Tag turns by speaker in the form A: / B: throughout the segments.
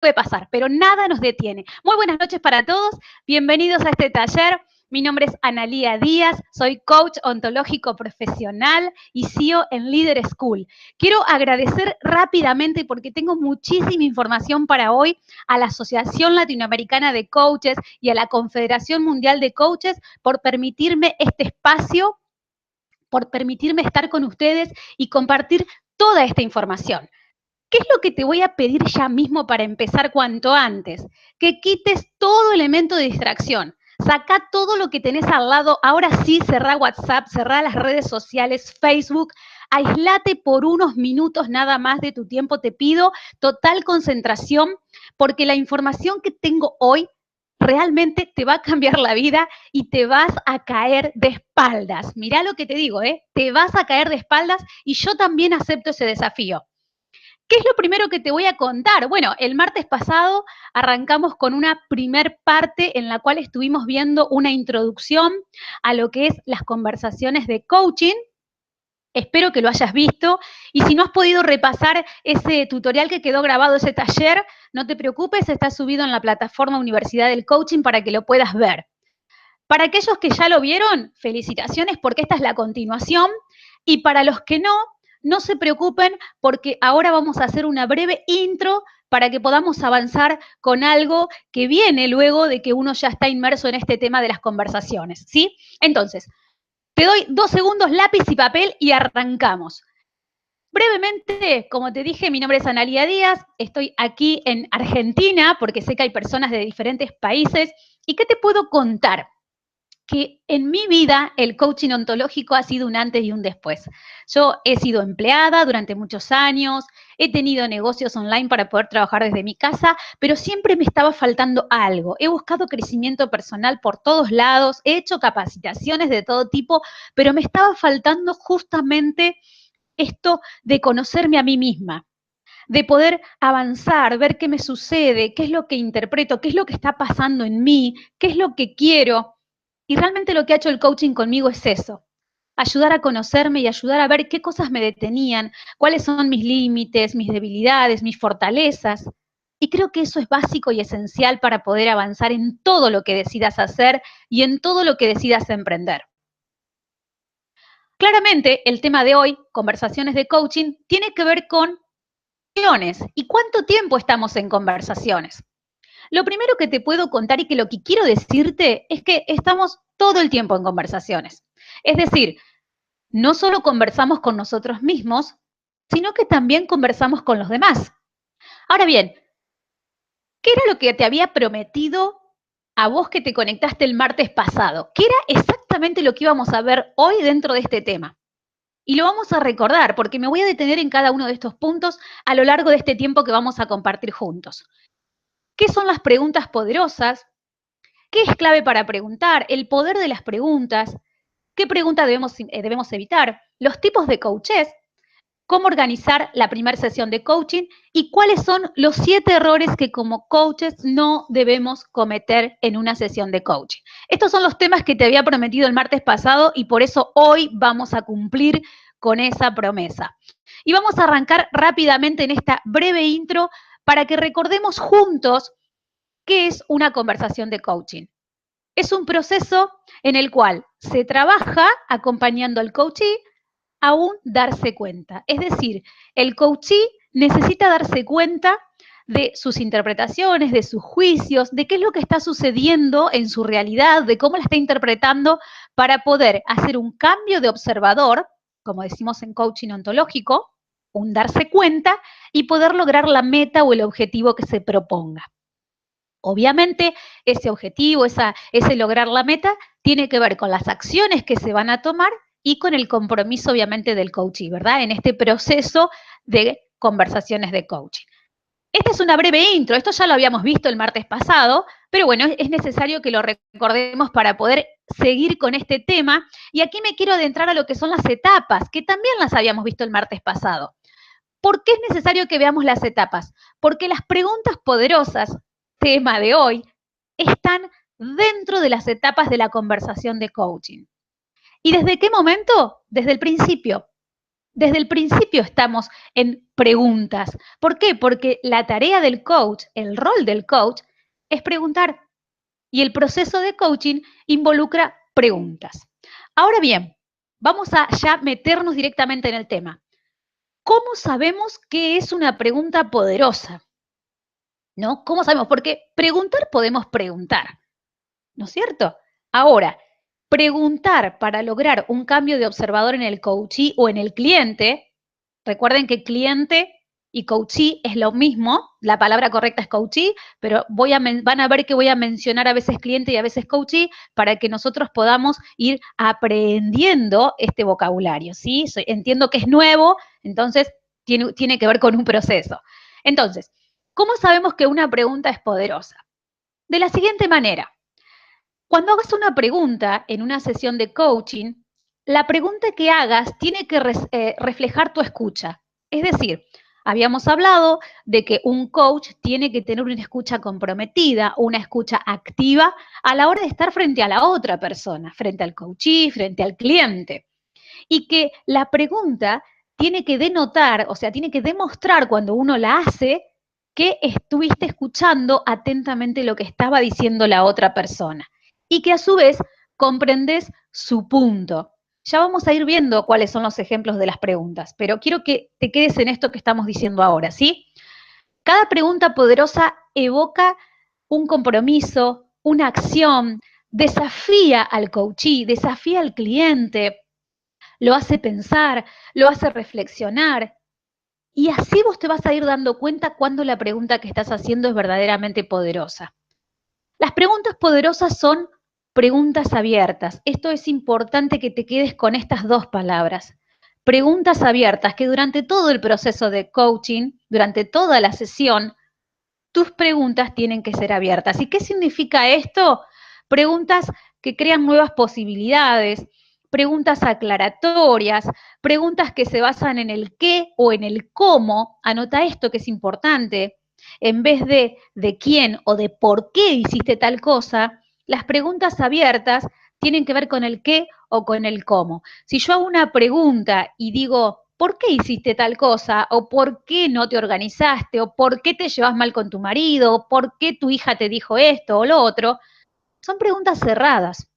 A: puede pasar, pero nada nos detiene. Muy buenas noches para todos, bienvenidos a este taller. Mi nombre es Analía Díaz, soy coach ontológico profesional y CEO en Leader School. Quiero agradecer rápidamente, porque tengo muchísima información para hoy, a la Asociación Latinoamericana de Coaches y a la Confederación Mundial de Coaches por permitirme este espacio, por permitirme estar con ustedes y compartir toda esta información. ¿Qué es lo que te voy a pedir ya mismo para empezar cuanto antes? Que quites todo elemento de distracción. Saca todo lo que tenés al lado. Ahora sí, cerrá WhatsApp, cerrá las redes sociales, Facebook. Aislate por unos minutos nada más de tu tiempo. Te pido total concentración, porque la información que tengo hoy realmente te va a cambiar la vida y te vas a caer de espaldas. Mirá lo que te digo, ¿eh? Te vas a caer de espaldas y yo también acepto ese desafío. ¿Qué es lo primero que te voy a contar? Bueno, el martes pasado arrancamos con una primer parte en la cual estuvimos viendo una introducción a lo que es las conversaciones de coaching. Espero que lo hayas visto, y si no has podido repasar ese tutorial que quedó grabado, ese taller, no te preocupes, está subido en la plataforma Universidad del Coaching para que lo puedas ver. Para aquellos que ya lo vieron, felicitaciones, porque esta es la continuación, y para los que no, no se preocupen, porque ahora vamos a hacer una breve intro para que podamos avanzar con algo que viene luego de que uno ya está inmerso en este tema de las conversaciones, ¿sí? Entonces, te doy 2 segundos, lápiz y papel, y arrancamos. Brevemente, como te dije, mi nombre es Analía Díaz, estoy aquí en Argentina, porque sé que hay personas de diferentes países. ¿Y qué te puedo contar? Que en mi vida el coaching ontológico ha sido un antes y un después. Yo he sido empleada durante muchos años, he tenido negocios online para poder trabajar desde mi casa, pero siempre me estaba faltando algo. He buscado crecimiento personal por todos lados, he hecho capacitaciones de todo tipo, pero me estaba faltando justamente esto de conocerme a mí misma, de poder avanzar, ver qué me sucede, qué es lo que interpreto, qué es lo que está pasando en mí, qué es lo que quiero. Y realmente lo que ha hecho el coaching conmigo es eso, ayudar a conocerme y ayudar a ver qué cosas me detenían, cuáles son mis límites, mis debilidades, mis fortalezas. Y creo que eso es básico y esencial para poder avanzar en todo lo que decidas hacer y en todo lo que decidas emprender. Claramente, el tema de hoy, conversaciones de coaching, tiene que ver con ¿y cuánto tiempo estamos en conversaciones? Lo primero que te puedo contar y que lo que quiero decirte es que estamos todo el tiempo en conversaciones. Es decir, no solo conversamos con nosotros mismos, sino que también conversamos con los demás. Ahora bien, ¿qué era lo que te había prometido a vos que te conectaste el martes pasado? ¿Qué era exactamente lo que íbamos a ver hoy dentro de este tema? Y lo vamos a recordar, porque me voy a detener en cada uno de estos puntos a lo largo de este tiempo que vamos a compartir juntos. ¿Qué son las preguntas poderosas? ¿Qué es clave para preguntar? El poder de las preguntas. ¿Qué preguntas debemos evitar? Los tipos de coaches. Cómo organizar la primera sesión de coaching y cuáles son los 7 errores que como coaches no debemos cometer en una sesión de coaching. Estos son los temas que te había prometido el martes pasado y por eso hoy vamos a cumplir con esa promesa. Y vamos a arrancar rápidamente en esta breve intro para que recordemos juntos qué es una conversación de coaching. Es un proceso en el cual se trabaja acompañando al coachee a un darse cuenta. Es decir, el coachee necesita darse cuenta de sus interpretaciones, de sus juicios, de qué es lo que está sucediendo en su realidad, de cómo la está interpretando, para poder hacer un cambio de observador, como decimos en coaching ontológico, un darse cuenta, y poder lograr la meta o el objetivo que se proponga. Obviamente, ese objetivo, ese lograr la meta, tiene que ver con las acciones que se van a tomar y con el compromiso, obviamente, del coachee, ¿verdad? En este proceso de conversaciones de coaching. Esta es una breve intro, esto ya lo habíamos visto el martes pasado, pero bueno, es necesario que lo recordemos para poder seguir con este tema. Y aquí me quiero adentrar a lo que son las etapas, que también las habíamos visto el martes pasado. ¿Por qué es necesario que veamos las etapas? Porque las preguntas poderosas, tema de hoy, están dentro de las etapas de la conversación de coaching. ¿Y desde qué momento? Desde el principio. Desde el principio estamos en preguntas. ¿Por qué? Porque la tarea del coach, el rol del coach, es preguntar. Y el proceso de coaching involucra preguntas. Ahora bien, vamos a ya meternos directamente en el tema. ¿Cómo sabemos qué es una pregunta poderosa? ¿No? ¿Cómo sabemos? Porque preguntar podemos preguntar, ¿no es cierto? Ahora, preguntar para lograr un cambio de observador en el coachee o en el cliente, recuerden que cliente y coachee es lo mismo, la palabra correcta es coachee, pero van a ver que voy a mencionar a veces cliente y a veces coachee para que nosotros podamos ir aprendiendo este vocabulario, ¿sí? Entiendo que es nuevo, entonces tiene que ver con un proceso. Entonces, ¿cómo sabemos que una pregunta es poderosa? De la siguiente manera. Cuando hagas una pregunta en una sesión de coaching, la pregunta que hagas tiene que reflejar tu escucha. Es decir, habíamos hablado de que un coach tiene que tener una escucha comprometida, una escucha activa a la hora de estar frente a la otra persona, frente al coachee, frente al cliente. Y que la pregunta tiene que denotar, o sea, tiene que demostrar cuando uno la hace que estuviste escuchando atentamente lo que estaba diciendo la otra persona y que a su vez comprendes su punto. Ya vamos a ir viendo cuáles son los ejemplos de las preguntas, pero quiero que te quedes en esto que estamos diciendo ahora, ¿sí? Cada pregunta poderosa evoca un compromiso, una acción, desafía al coachee, desafía al cliente, lo hace pensar, lo hace reflexionar. Y así vos te vas a ir dando cuenta cuando la pregunta que estás haciendo es verdaderamente poderosa. Las preguntas poderosas son preguntas abiertas. Esto es importante que te quedes con estas dos palabras. Preguntas abiertas, que durante todo el proceso de coaching, durante toda la sesión, tus preguntas tienen que ser abiertas. ¿Y qué significa esto? Preguntas que crean nuevas posibilidades, preguntas aclaratorias, preguntas que se basan en el qué o en el cómo. Anota esto que es importante. En vez de quién o de por qué hiciste tal cosa, las preguntas abiertas tienen que ver con el qué o con el cómo. Si yo hago una pregunta y digo, ¿por qué hiciste tal cosa? ¿O por qué no te organizaste? ¿O por qué te llevas mal con tu marido? ¿O por qué tu hija te dijo esto o lo otro? Son preguntas cerradas.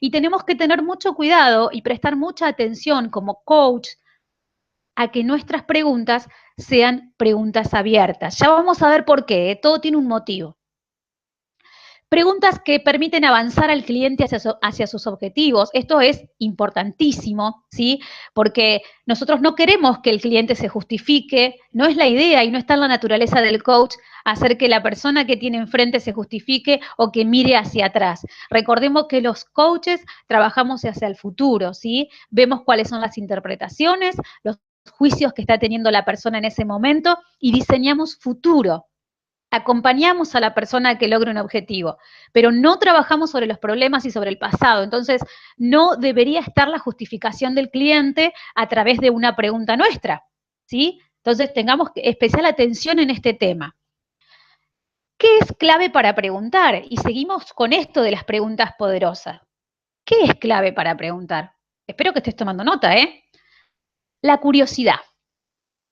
A: Y tenemos que tener mucho cuidado y prestar mucha atención como coach a que nuestras preguntas sean preguntas abiertas. Ya vamos a ver por qué, ¿eh? Todo tiene un motivo. Preguntas que permiten avanzar al cliente hacia sus objetivos. Esto es importantísimo, ¿sí? Porque nosotros no queremos que el cliente se justifique, no es la idea y no está en la naturaleza del coach hacer que la persona que tiene enfrente se justifique o que mire hacia atrás. Recordemos que los coaches trabajamos hacia el futuro, ¿sí? Vemos cuáles son las interpretaciones, los juicios que está teniendo la persona en ese momento y diseñamos futuro. Acompañamos a la persona que logre un objetivo, pero no trabajamos sobre los problemas y sobre el pasado. Entonces, no debería estar la justificación del cliente a través de una pregunta nuestra, ¿sí? Entonces, tengamos especial atención en este tema. ¿Qué es clave para preguntar? Y seguimos con esto de las preguntas poderosas. ¿Qué es clave para preguntar? Espero que estés tomando nota, ¿eh? La curiosidad.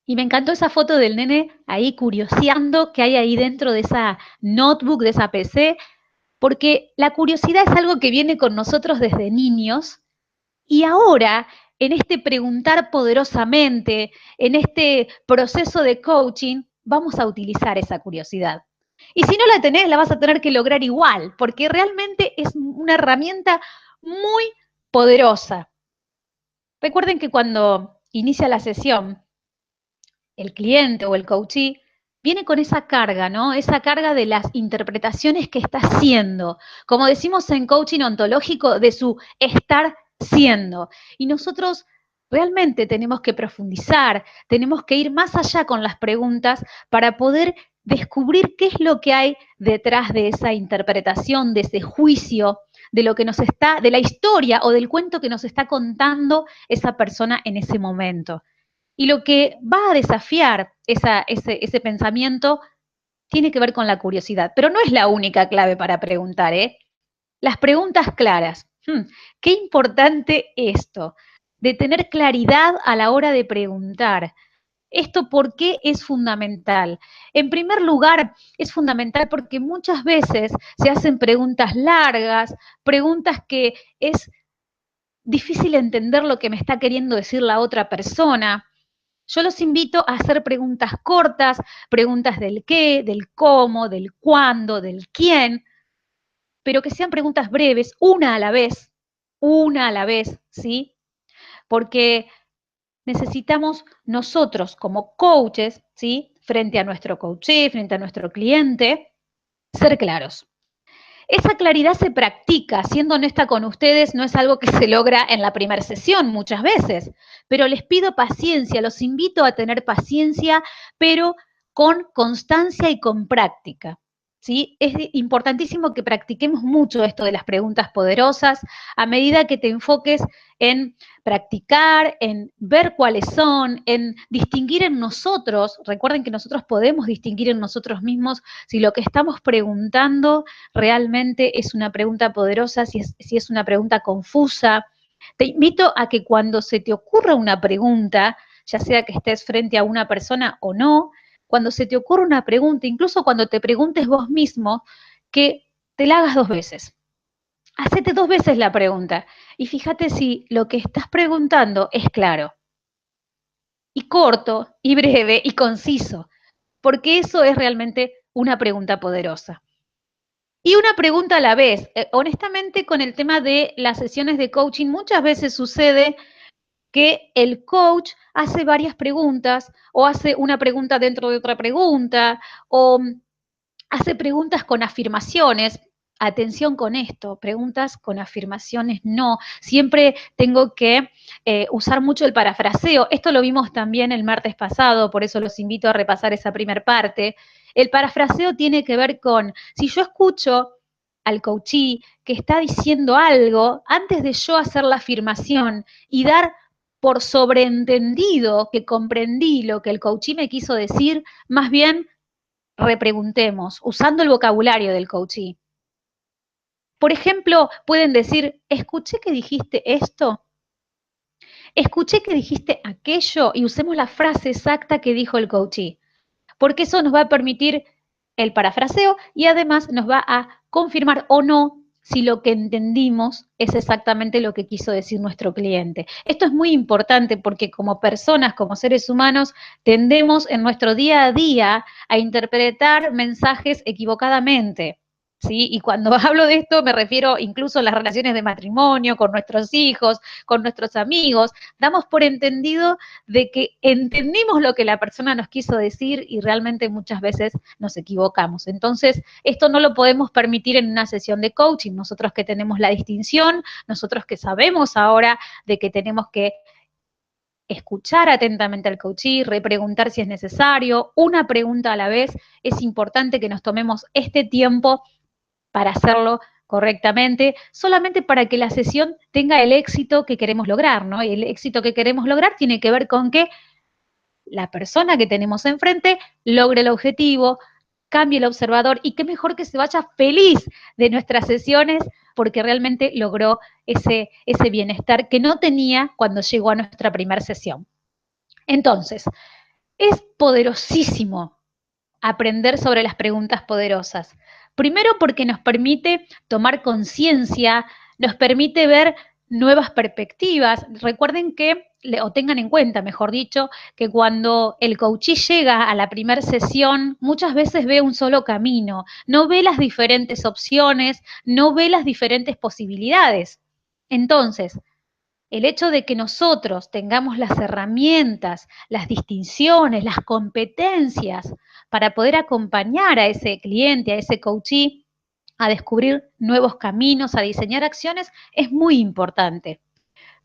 A: Y me encantó esa foto del nene ahí curioseando qué hay ahí dentro de esa notebook, de esa PC, porque la curiosidad es algo que viene con nosotros desde niños y ahora, en este preguntar poderosamente, en este proceso de coaching, vamos a utilizar esa curiosidad. Y si no la tenés, la vas a tener que lograr igual, porque realmente es una herramienta muy poderosa. Recuerden que cuando inicia la sesión, el cliente o el coachee viene con esa carga, ¿no? Esa carga de las interpretaciones que está haciendo, como decimos en coaching ontológico, de su estar siendo. Y nosotros realmente tenemos que profundizar, tenemos que ir más allá con las preguntas para poder descubrir qué es lo que hay detrás de esa interpretación, de ese juicio, de lo que nos está, de la historia o del cuento que nos está contando esa persona en ese momento. Y lo que va a desafiar ese pensamiento tiene que ver con la curiosidad, pero no es la única clave para preguntar, ¿eh? Las preguntas claras. Qué importante esto. de tener claridad a la hora de preguntar. ¿Esto por qué es fundamental? En primer lugar, es fundamental porque muchas veces se hacen preguntas largas, preguntas que es difícil entender lo que me está queriendo decir la otra persona. Yo los invito a hacer preguntas cortas, preguntas del qué, del cómo, del cuándo, del quién, pero que sean preguntas breves, una a la vez, ¿sí? Porque necesitamos nosotros como coaches, ¿sí? Frente a nuestro coachee, frente a nuestro cliente, ser claros. Esa claridad se practica, siendo honesta con ustedes, no es algo que se logra en la primera sesión muchas veces, pero les pido paciencia, los invito a tener paciencia, pero con constancia y con práctica. ¿Sí? Es importantísimo que practiquemos mucho esto de las preguntas poderosas a medida que te enfoques en practicar, en ver cuáles son, en distinguir en nosotros. Recuerden que nosotros podemos distinguir en nosotros mismos si lo que estamos preguntando realmente es una pregunta poderosa, si es una pregunta confusa. Te invito a que cuando se te ocurra una pregunta, ya sea que estés frente a una persona o no, cuando se te ocurra una pregunta, incluso cuando te preguntes vos mismo, que te la hagas 2 veces. Hacete 2 veces la pregunta y fíjate si lo que estás preguntando es claro y corto y breve y conciso, porque eso es realmente una pregunta poderosa. Y una pregunta a la vez. Honestamente, con el tema de las sesiones de coaching, muchas veces sucede que el coach hace varias preguntas o hace una pregunta dentro de otra pregunta o hace preguntas con afirmaciones. Atención con esto, preguntas con afirmaciones no. Siempre tengo que usar mucho el parafraseo. Esto lo vimos también el martes pasado, por eso los invito a repasar esa primer parte. El parafraseo tiene que ver con, si yo escucho al coachee que está diciendo algo, antes de yo hacer la afirmación y dar por sobreentendido que comprendí lo que el coachee me quiso decir, más bien repreguntemos, usando el vocabulario del coachee. Por ejemplo, pueden decir, escuché que dijiste esto, escuché que dijiste aquello, y usemos la frase exacta que dijo el coachee, porque eso nos va a permitir el parafraseo y además nos va a confirmar o no si lo que entendimos es exactamente lo que quiso decir nuestro cliente. Esto es muy importante porque como personas, como seres humanos, tendemos en nuestro día a día a interpretar mensajes equivocadamente. ¿Sí? Y cuando hablo de esto me refiero incluso a las relaciones de matrimonio, con nuestros hijos, con nuestros amigos. Damos por entendido de que entendimos lo que la persona nos quiso decir y realmente muchas veces nos equivocamos. Entonces, esto no lo podemos permitir en una sesión de coaching. Nosotros que tenemos la distinción, nosotros que sabemos ahora de que tenemos que escuchar atentamente al coachee, repreguntar si es necesario, una pregunta a la vez, es importante que nos tomemos este tiempo para hacerlo correctamente, solamente para que la sesión tenga el éxito que queremos lograr, ¿no? Y el éxito que queremos lograr tiene que ver con que la persona que tenemos enfrente logre el objetivo, cambie el observador y qué mejor que se vaya feliz de nuestras sesiones porque realmente logró ese bienestar que no tenía cuando llegó a nuestra primera sesión. Entonces, es poderosísimo aprender sobre las preguntas poderosas. Primero porque nos permite tomar conciencia, nos permite ver nuevas perspectivas. Recuerden que, o tengan en cuenta, mejor dicho, que cuando el coachee llega a la primera sesión, muchas veces ve un solo camino, no ve las diferentes opciones, no ve las diferentes posibilidades. Entonces, el hecho de que nosotros tengamos las herramientas, las distinciones, las competencias para poder acompañar a ese cliente, a ese coachee, a descubrir nuevos caminos, a diseñar acciones, es muy importante.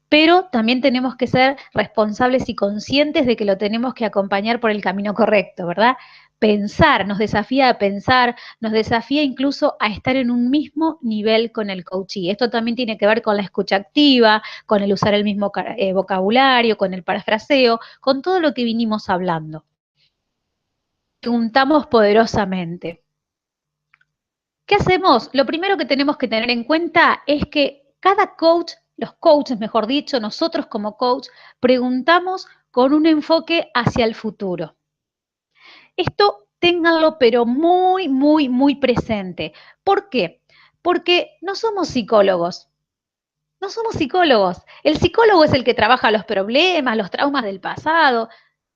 A: Pero también tenemos que ser responsables y conscientes de que lo tenemos que acompañar por el camino correcto, ¿verdad? Pensar, nos desafía a pensar, nos desafía incluso a estar en un mismo nivel con el coachee. Esto también tiene que ver con la escucha activa, con el usar el mismo vocabulario, con el parafraseo, con todo lo que vinimos hablando. Preguntamos poderosamente. ¿Qué hacemos? Lo primero que tenemos que tener en cuenta es que cada coach los coaches, mejor dicho, nosotros como coach, preguntamos con un enfoque hacia el futuro. Esto ténganlo pero muy, muy, muy presente. ¿Por qué? Porque no somos psicólogos. No somos psicólogos. El psicólogo es el que trabaja los problemas, los traumas del pasado.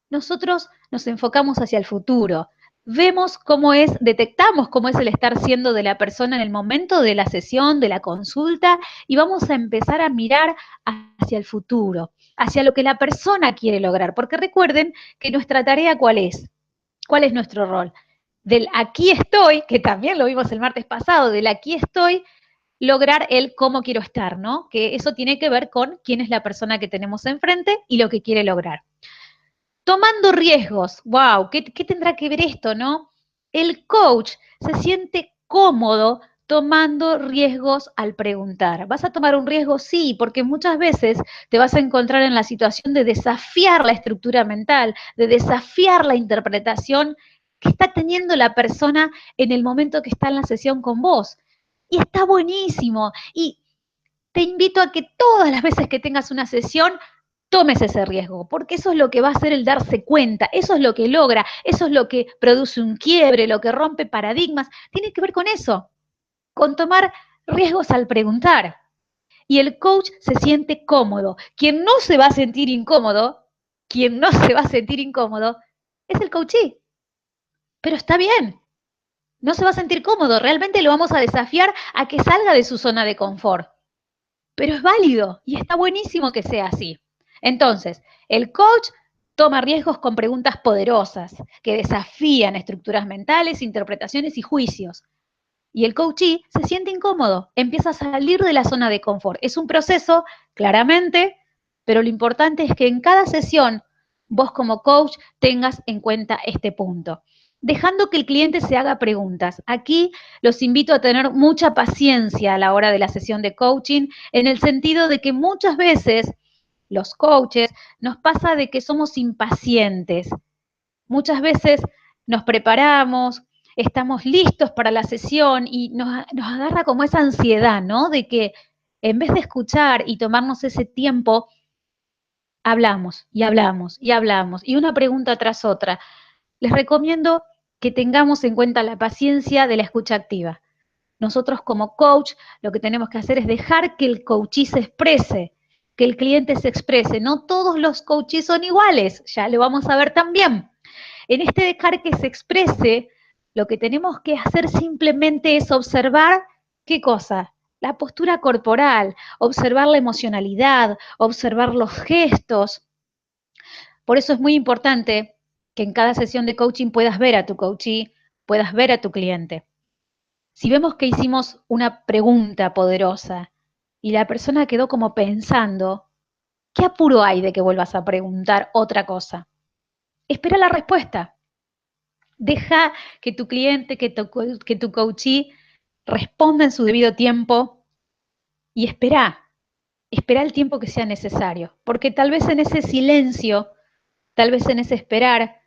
A: Nosotros nos enfocamos hacia el futuro. Vemos cómo es, detectamos cómo es el estar siendo de la persona en el momento de la sesión, de la consulta, y vamos a empezar a mirar hacia el futuro, hacia lo que la persona quiere lograr. Porque recuerden que nuestra tarea, ¿cuál es? ¿Cuál es nuestro rol? Del aquí estoy, que también lo vimos el martes pasado, del aquí estoy, lograr el cómo quiero estar, ¿no? Que eso tiene que ver con quién es la persona que tenemos enfrente y lo que quiere lograr. Tomando riesgos, wow, ¿qué tendrá que ver esto, no? El coach se siente cómodo tomando riesgos al preguntar. ¿Vas a tomar un riesgo? Sí, porque muchas veces te vas a encontrar en la situación de desafiar la estructura mental, de desafiar la interpretación que está teniendo la persona en el momento que está en la sesión con vos. Y está buenísimo. Y te invito a que todas las veces que tengas una sesión, tomes ese riesgo, porque eso es lo que va a hacer el darse cuenta, eso es lo que logra, eso es lo que produce un quiebre, lo que rompe paradigmas, tiene que ver con eso, con tomar riesgos al preguntar. Y el coach se siente cómodo. Quien no se va a sentir incómodo, quien no se va a sentir incómodo, es el coachee. Pero está bien, no se va a sentir cómodo, realmente lo vamos a desafiar a que salga de su zona de confort. Pero es válido y está buenísimo que sea así. Entonces, el coach toma riesgos con preguntas poderosas que desafían estructuras mentales, interpretaciones y juicios. Y el coachee se siente incómodo, empieza a salir de la zona de confort. Es un proceso, claramente, pero lo importante es que en cada sesión vos como coach tengas en cuenta este punto. Dejando que el cliente se haga preguntas. Aquí los invito a tener mucha paciencia a la hora de la sesión de coaching, en el sentido de que muchas veces los coaches nos pasa de que somos impacientes. Muchas veces nos preparamos, estamos listos para la sesión y nos agarra como esa ansiedad, ¿no? De que en vez de escuchar y tomarnos ese tiempo, hablamos y hablamos y hablamos y una pregunta tras otra. Les recomiendo que tengamos en cuenta la paciencia de la escucha activa. Nosotros como coach lo que tenemos que hacer es dejar que el coachee se exprese, que el cliente se exprese. No todos los coaches son iguales, ya lo vamos a ver también. En este dejar que se exprese, lo que tenemos que hacer simplemente es observar, ¿qué cosa? La postura corporal, observar la emocionalidad, observar los gestos. Por eso es muy importante que en cada sesión de coaching puedas ver a tu coachee, puedas ver a tu cliente. Si vemos que hicimos una pregunta poderosa y la persona quedó como pensando, ¿qué apuro hay de que vuelvas a preguntar otra cosa? Espera la respuesta. Deja que tu cliente, que tu coachee responda en su debido tiempo y espera el tiempo que sea necesario, porque tal vez en ese silencio, tal vez en ese esperar,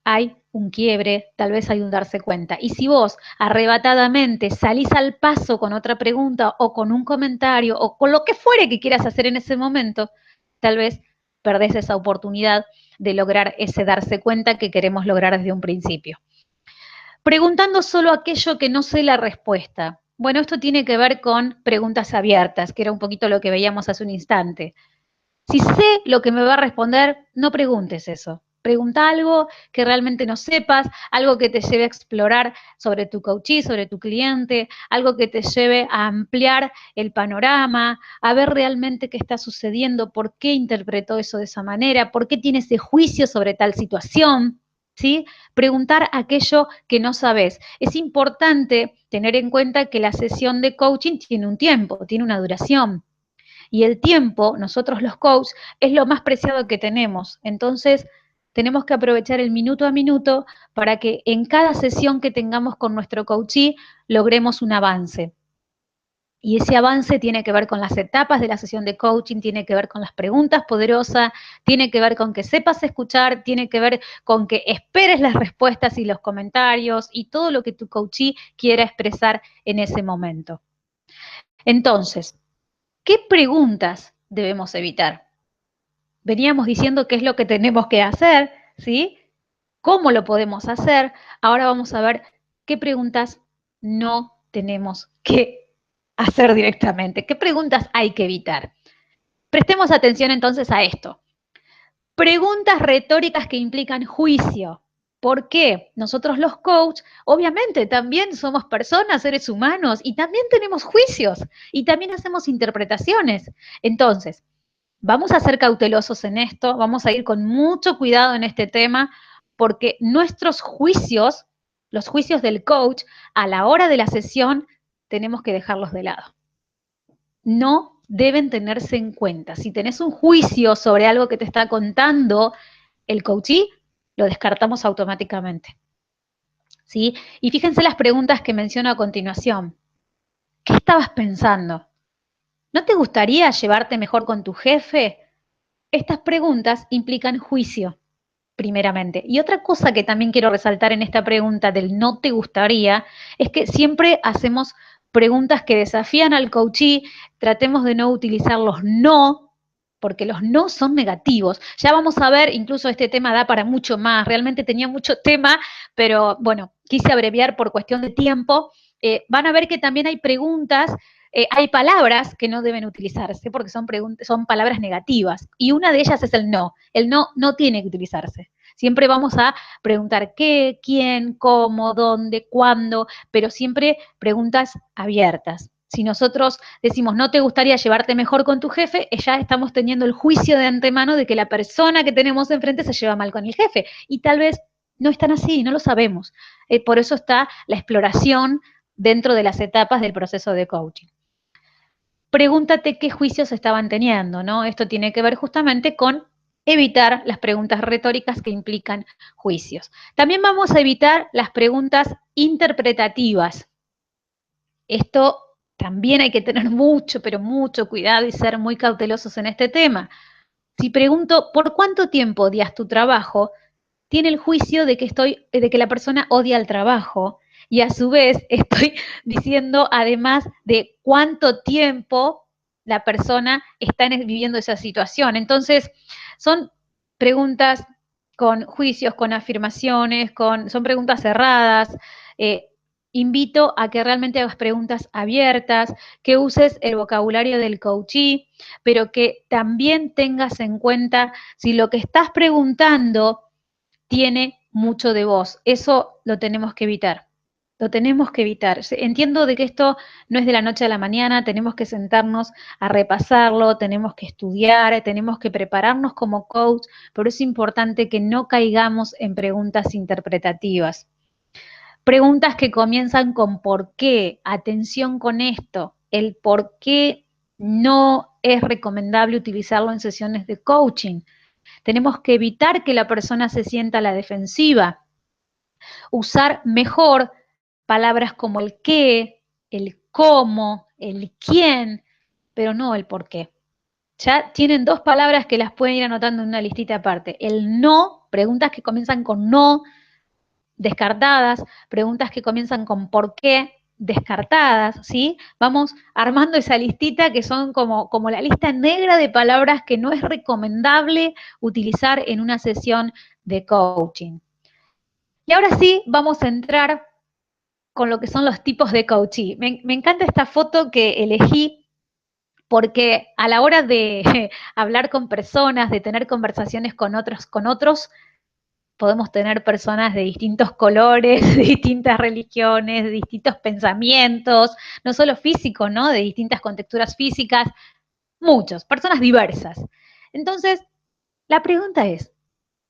A: hay un quiebre, tal vez hay un darse cuenta. Y si vos arrebatadamente salís al paso con otra pregunta o con un comentario o con lo que fuere que quieras hacer en ese momento, tal vez perdés esa oportunidad de lograr ese darse cuenta que queremos lograr desde un principio. Preguntando solo aquello que no sé la respuesta. Bueno, esto tiene que ver con preguntas abiertas, que era un poquito lo que veíamos hace un instante. Si sé lo que me va a responder, no preguntes eso. Pregunta algo que realmente no sepas, algo que te lleve a explorar sobre tu coachee, sobre tu cliente, algo que te lleve a ampliar el panorama, a ver realmente qué está sucediendo, por qué interpretó eso de esa manera, por qué tiene ese juicio sobre tal situación. ¿Sí? Preguntar aquello que no sabes. Es importante tener en cuenta que la sesión de coaching tiene un tiempo, tiene una duración. Y el tiempo, nosotros los coaches, es lo más preciado que tenemos. Entonces, tenemos que aprovechar el minuto a minuto para que en cada sesión que tengamos con nuestro coachee logremos un avance. Y ese avance tiene que ver con las etapas de la sesión de coaching, tiene que ver con las preguntas poderosas, tiene que ver con que sepas escuchar, tiene que ver con que esperes las respuestas y los comentarios y todo lo que tu coachee quiera expresar en ese momento. Entonces, ¿Qué preguntas debemos evitar? Veníamos diciendo qué es lo que tenemos que hacer, ¿sí? ¿Cómo lo podemos hacer? Ahora vamos a ver qué preguntas no tenemos que hacer directamente. ¿Qué preguntas hay que evitar? Prestemos atención entonces a esto. Preguntas retóricas que implican juicio. ¿Por qué? Nosotros los coaches, obviamente, también somos personas, seres humanos, y también tenemos juicios, y también hacemos interpretaciones. Entonces, vamos a ser cautelosos en esto, vamos a ir con mucho cuidado en este tema, porque nuestros juicios, los juicios del coach, a la hora de la sesión, tenemos que dejarlos de lado. No deben tenerse en cuenta. Si tenés un juicio sobre algo que te está contando el coachee, lo descartamos automáticamente. ¿Sí? Y fíjense las preguntas que menciono a continuación. ¿Qué estabas pensando? ¿No te gustaría llevarte mejor con tu jefe? Estas preguntas implican juicio, primeramente. Y otra cosa que también quiero resaltar en esta pregunta del no te gustaría, es que siempre hacemos preguntas que desafían al coachee, tratemos de no utilizar los no, porque los no son negativos. Ya vamos a ver, incluso este tema da para mucho más, realmente tenía mucho tema, pero bueno, quise abreviar por cuestión de tiempo. Van a ver que también hay preguntas, hay palabras que no deben utilizarse porque son palabras negativas y una de ellas es el no. El no no tiene que utilizarse. Siempre vamos a preguntar qué, quién, cómo, dónde, cuándo, pero siempre preguntas abiertas. Si nosotros decimos no te gustaría llevarte mejor con tu jefe, ya estamos teniendo el juicio de antemano de que la persona que tenemos enfrente se lleva mal con el jefe. Y tal vez no están así, no lo sabemos. Por eso está la exploración dentro de las etapas del proceso de coaching. Pregúntate qué juicios estaban teniendo, ¿no? Esto tiene que ver justamente con evitar las preguntas retóricas que implican juicios. También vamos a evitar las preguntas interpretativas. Esto también hay que tener mucho, pero mucho cuidado y ser muy cautelosos en este tema. Si pregunto, ¿por cuánto tiempo odias tu trabajo? Tiene el juicio de que la persona odia el trabajo y a su vez estoy diciendo además de cuánto tiempo la persona está viviendo esa situación. Entonces, son preguntas con juicios, con afirmaciones, son preguntas cerradas. Invito a que realmente hagas preguntas abiertas, que uses el vocabulario del coachee, pero que también tengas en cuenta si lo que estás preguntando tiene mucho de vos. Eso lo tenemos que evitar. Lo tenemos que evitar. Entiendo de que esto no es de la noche a la mañana, tenemos que sentarnos a repasarlo, tenemos que estudiar, tenemos que prepararnos como coach, pero es importante que no caigamos en preguntas interpretativas. Preguntas que comienzan con ¿por qué? Atención con esto. El por qué no es recomendable utilizarlo en sesiones de coaching. Tenemos que evitar que la persona se sienta a la defensiva. Usar mejor palabras como el qué, el cómo, el quién, pero no el por qué. Ya tienen dos palabras que las pueden ir anotando en una listita aparte. El no, preguntas que comienzan con no, descartadas, preguntas que comienzan con por qué, descartadas, ¿sí? Vamos armando esa listita que son como la lista negra de palabras que no es recomendable utilizar en una sesión de coaching. Y ahora sí, vamos a entrar con lo que son los tipos de coaching. Me encanta esta foto que elegí porque a la hora de hablar con personas, de tener conversaciones con otros, podemos tener personas de distintos colores, de distintas religiones, de distintos pensamientos, no solo físicos, ¿no? De distintas contexturas físicas, muchos, personas diversas. Entonces, la pregunta es,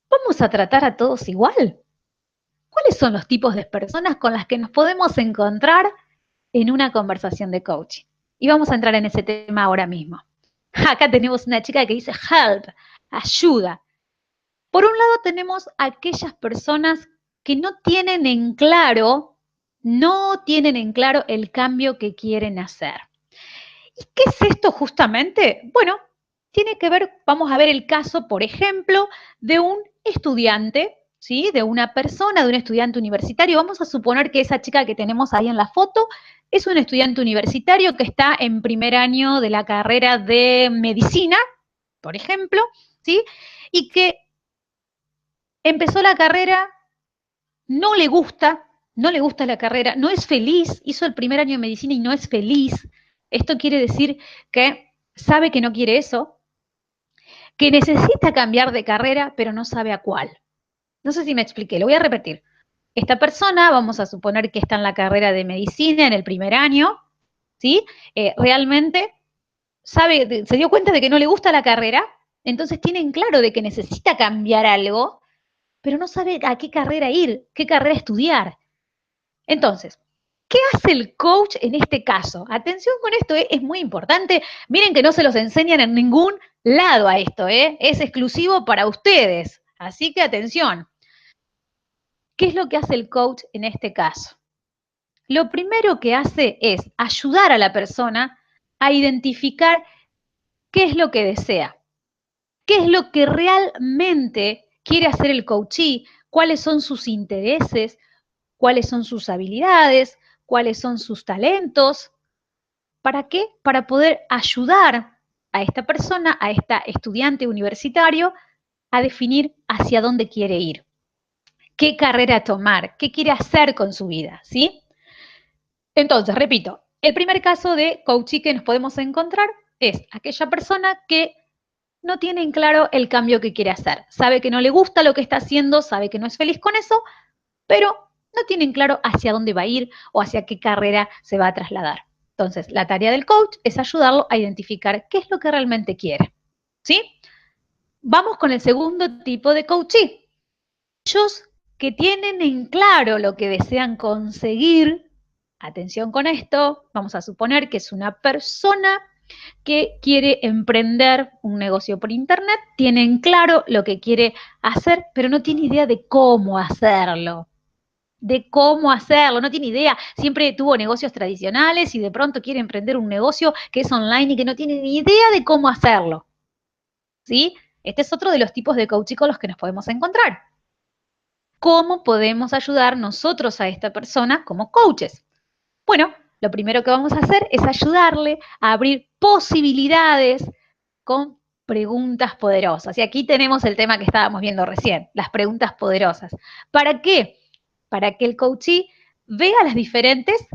A: ¿vamos a tratar a todos igual? ¿Cuáles son los tipos de personas con las que nos podemos encontrar en una conversación de coaching? Y vamos a entrar en ese tema ahora mismo. Acá tenemos una chica que dice help, ayuda. Por un lado tenemos aquellas personas que no tienen en claro el cambio que quieren hacer. ¿Y qué es esto justamente? Bueno, tiene que ver, vamos a ver el caso, por ejemplo, de un estudiante ¿sí? De una persona, de un estudiante universitario. Vamos a suponer que esa chica que tenemos ahí en la foto es un estudiante universitario que está en primer año de la carrera de medicina, por ejemplo, ¿sí? Y que empezó la carrera, no le gusta la carrera, no es feliz, hizo el primer año de medicina y no es feliz. Esto quiere decir que sabe que no quiere eso, que necesita cambiar de carrera, pero no sabe a cuál. No sé si me expliqué, lo voy a repetir. Esta persona, vamos a suponer que está en la carrera de medicina en el primer año, ¿sí? Realmente sabe, se dio cuenta de que no le gusta la carrera, entonces tiene en claro de que necesita cambiar algo, pero no sabe a qué carrera ir, qué carrera estudiar. Entonces, ¿qué hace el coach en este caso? Atención con esto, es muy importante. Miren que no se los enseñan en ningún lado a esto, es exclusivo para ustedes. Así que atención. ¿Qué es lo que hace el coach en este caso? Lo primero que hace es ayudar a la persona a identificar qué es lo que desea, qué es lo que realmente quiere hacer el coachee, cuáles son sus intereses, cuáles son sus habilidades, cuáles son sus talentos. ¿Para qué? Para poder ayudar a esta persona, a esta estudiante universitario, a definir hacia dónde quiere ir, qué carrera tomar, qué quiere hacer con su vida, ¿sí? Entonces, repito, el primer caso de coaching que nos podemos encontrar es aquella persona que no tiene en claro el cambio que quiere hacer. Sabe que no le gusta lo que está haciendo, sabe que no es feliz con eso, pero no tiene en claro hacia dónde va a ir o hacia qué carrera se va a trasladar. Entonces, la tarea del coach es ayudarlo a identificar qué es lo que realmente quiere. ¿Sí? Vamos con el segundo tipo de coaching. Ellos que tienen en claro lo que desean conseguir. Atención con esto, vamos a suponer que es una persona que quiere emprender un negocio por internet, tiene en claro lo que quiere hacer, pero no tiene idea de cómo hacerlo. No tiene idea. Siempre tuvo negocios tradicionales y de pronto quiere emprender un negocio que es online y que no tiene ni idea de cómo hacerlo. ¿Sí? Este es otro de los tipos de coaching con los que nos podemos encontrar. ¿Cómo podemos ayudar nosotros a esta persona como coaches? Bueno, lo primero que vamos a hacer es ayudarle a abrir posibilidades con preguntas poderosas. Y aquí tenemos el tema que estábamos viendo recién, las preguntas poderosas. ¿Para qué? Para que el coachee vea las diferentes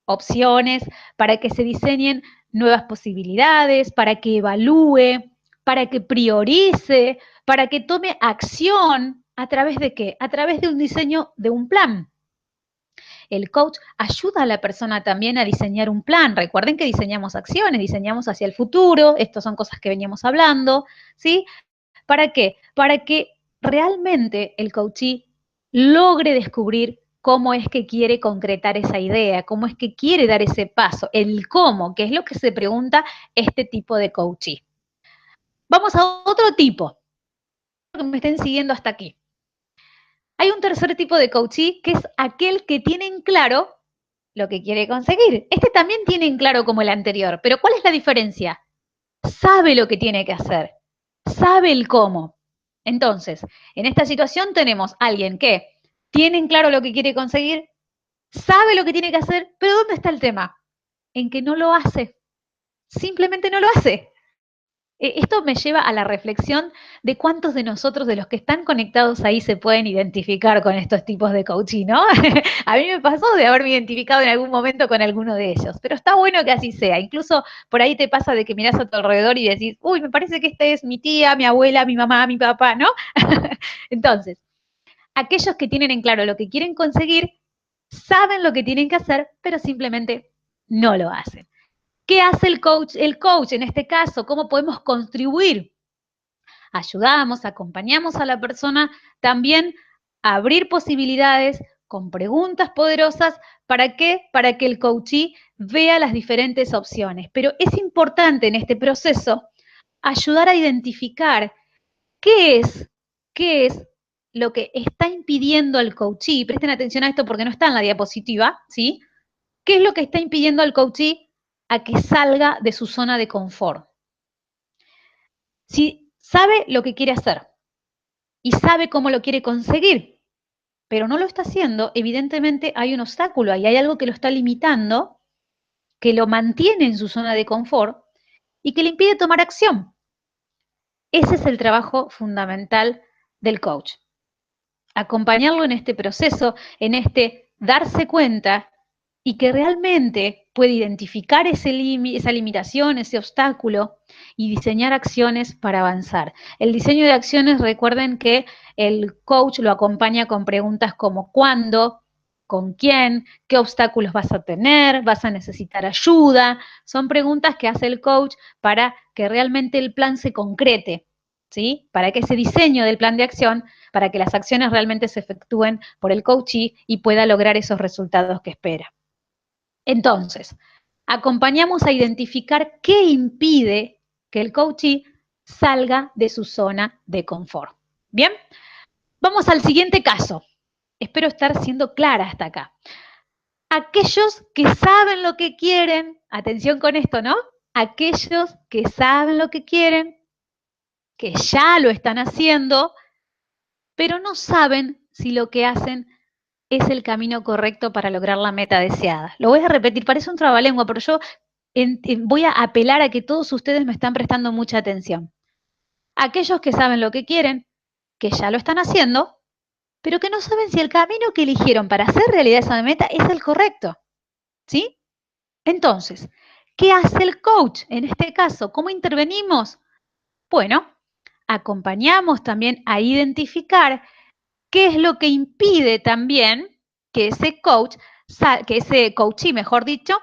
A: opciones, para que se diseñen nuevas posibilidades, para que evalúe, para que priorice, para que tome acción. ¿A través de qué? A través de un diseño de un plan. El coach ayuda a la persona también a diseñar un plan. Recuerden que diseñamos acciones, diseñamos hacia el futuro, estas son cosas que veníamos hablando, ¿sí? ¿Para qué? Para que realmente el coachee logre descubrir cómo es que quiere concretar esa idea, cómo es que quiere dar ese paso, el cómo, que es lo que se pregunta este tipo de coachee. Vamos a otro tipo, que me estén siguiendo hasta aquí. Hay un tercer tipo de coachee que es aquel que tiene en claro lo que quiere conseguir. Este también tiene en claro como el anterior, pero ¿cuál es la diferencia? Sabe lo que tiene que hacer, sabe el cómo. Entonces, en esta situación tenemos a alguien que tiene en claro lo que quiere conseguir, sabe lo que tiene que hacer, pero ¿dónde está el tema? En que no lo hace. Simplemente no lo hace. Esto me lleva a la reflexión de cuántos de nosotros, de los que están conectados ahí, se pueden identificar con estos tipos de coaching, ¿no? A mí me pasó de haberme identificado en algún momento con alguno de ellos, pero está bueno que así sea. Incluso por ahí te pasa de que mirás a tu alrededor y decís, uy, me parece que esta es mi tía, mi abuela, mi mamá, mi papá, ¿no? Entonces, aquellos que tienen en claro lo que quieren conseguir, saben lo que tienen que hacer, pero simplemente no lo hacen. ¿Qué hace el coach? El coach en este caso, ¿cómo podemos contribuir? Ayudamos, acompañamos a la persona también a abrir posibilidades con preguntas poderosas. ¿Para qué? Para que el coachee vea las diferentes opciones. Pero es importante en este proceso ayudar a identificar qué es lo que está impidiendo al coachee. Presten atención a esto porque no está en la diapositiva, ¿sí? ¿Qué es lo que está impidiendo al coachee a que salga de su zona de confort? Si sabe lo que quiere hacer y sabe cómo lo quiere conseguir, pero no lo está haciendo, evidentemente hay un obstáculo ahí, hay algo que lo está limitando, que lo mantiene en su zona de confort y que le impide tomar acción. Ese es el trabajo fundamental del coach. Acompañarlo en este proceso, en este darse cuenta y que realmente puede identificar esa limitación, ese obstáculo y diseñar acciones para avanzar. El diseño de acciones, recuerden que el coach lo acompaña con preguntas como ¿cuándo? ¿Con quién? ¿Qué obstáculos vas a tener? ¿Vas a necesitar ayuda? Son preguntas que hace el coach para que realmente el plan se concrete, ¿sí? Para que ese diseño del plan de acción, para que las acciones realmente se efectúen por el coachee y pueda lograr esos resultados que espera. Entonces, acompañamos a identificar qué impide que el coachee salga de su zona de confort. Bien, vamos al siguiente caso. Espero estar siendo clara hasta acá. Aquellos que saben lo que quieren, atención con esto, ¿no? Aquellos que saben lo que quieren, que ya lo están haciendo, pero no saben si lo que hacen es el camino correcto para lograr la meta deseada. Lo voy a repetir, parece un trabalengua, pero yo voy a apelar a que todos ustedes me están prestando mucha atención. Aquellos que saben lo que quieren, que ya lo están haciendo, pero que no saben si el camino que eligieron para hacer realidad esa meta es el correcto. ¿Sí? Entonces, ¿qué hace el coach en este caso? ¿Cómo intervenimos? Bueno, acompañamos también a identificar qué es lo que impide también que ese coachee, mejor dicho,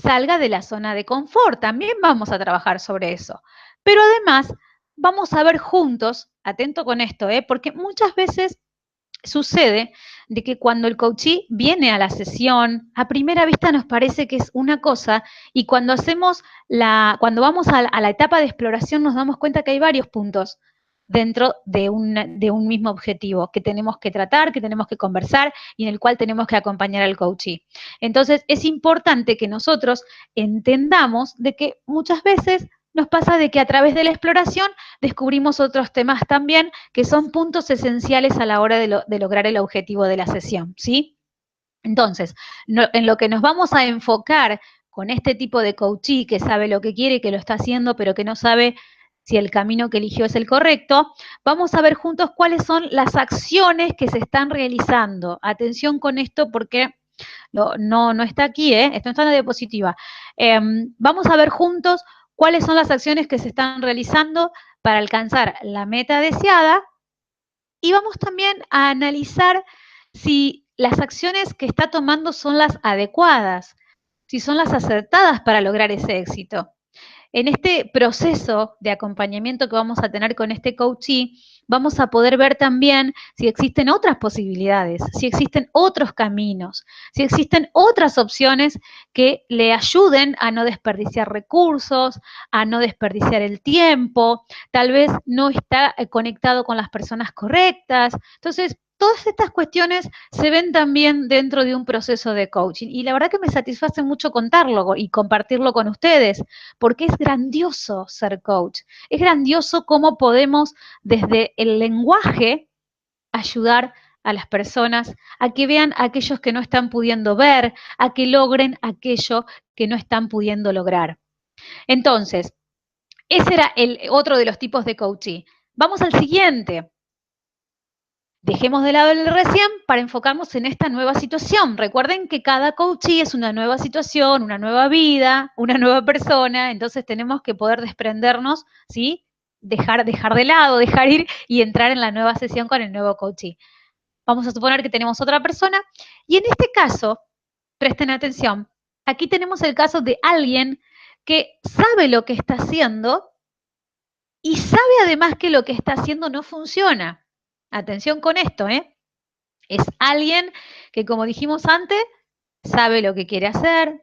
A: salga de la zona de confort. También vamos a trabajar sobre eso. Pero además, vamos a ver juntos, atento con esto, porque muchas veces sucede de que cuando el coachee viene a la sesión, a primera vista nos parece que es una cosa y cuando cuando vamos a la etapa de exploración nos damos cuenta que hay varios puntos dentro de un mismo objetivo que tenemos que tratar, que tenemos que conversar y en el cual tenemos que acompañar al coachee. Entonces, es importante que nosotros entendamos de que muchas veces nos pasa de que a través de la exploración descubrimos otros temas también que son puntos esenciales a la hora de lograr el objetivo de la sesión, ¿sí? Entonces, en lo que nos vamos a enfocar con este tipo de coachee que sabe lo que quiere, que lo está haciendo, pero que no sabe si el camino que eligió es el correcto, vamos a ver juntos cuáles son las acciones que se están realizando. Atención con esto porque no está aquí, esto está en la diapositiva. Vamos a ver juntos cuáles son las acciones que se están realizando para alcanzar la meta deseada y vamos también a analizar si las acciones que está tomando son las adecuadas, si son las acertadas para lograr ese éxito. En este proceso de acompañamiento que vamos a tener con este coachee, vamos a poder ver también si existen otras posibilidades, si existen otros caminos, si existen otras opciones que le ayuden a no desperdiciar recursos, a no desperdiciar el tiempo, tal vez no está conectado con las personas correctas. Entonces, todas estas cuestiones se ven también dentro de un proceso de coaching y la verdad que me satisface mucho contarlo y compartirlo con ustedes porque es grandioso ser coach, es grandioso cómo podemos desde el lenguaje ayudar a las personas a que vean a aquellos que no están pudiendo ver, a que logren aquello que no están pudiendo lograr. Entonces, ese era el otro de los tipos de coaching. Vamos al siguiente. Dejemos de lado el recién para enfocarnos en esta nueva situación. Recuerden que cada coachee es una nueva situación, una nueva vida, una nueva persona, entonces tenemos que poder desprendernos, ¿sí? Dejar de lado, dejar ir y entrar en la nueva sesión con el nuevo coachee. Vamos a suponer que tenemos otra persona y en este caso, presten atención, aquí tenemos el caso de alguien que sabe lo que está haciendo y sabe además que lo que está haciendo no funciona. Atención con esto, Es alguien que, como dijimos antes, sabe lo que quiere hacer,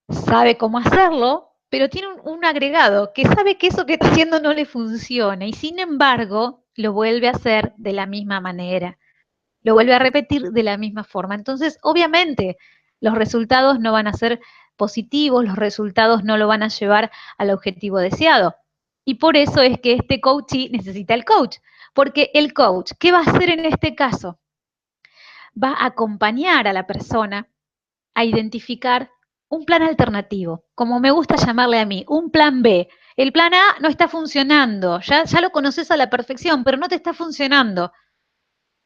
A: sabe cómo hacerlo, pero tiene un agregado que sabe que eso que está haciendo no le funciona y sin embargo lo vuelve a hacer de la misma manera, lo vuelve a repetir de la misma forma. Entonces, obviamente, los resultados no van a ser positivos, los resultados no lo van a llevar al objetivo deseado. Y por eso es que este coachee necesita el coach, Porque el coach, ¿qué va a hacer en este caso? Va a acompañar a la persona a identificar un plan alternativo, como me gusta llamarle a mí, un plan B. El plan A no está funcionando, ya lo conoces a la perfección, pero no te está funcionando.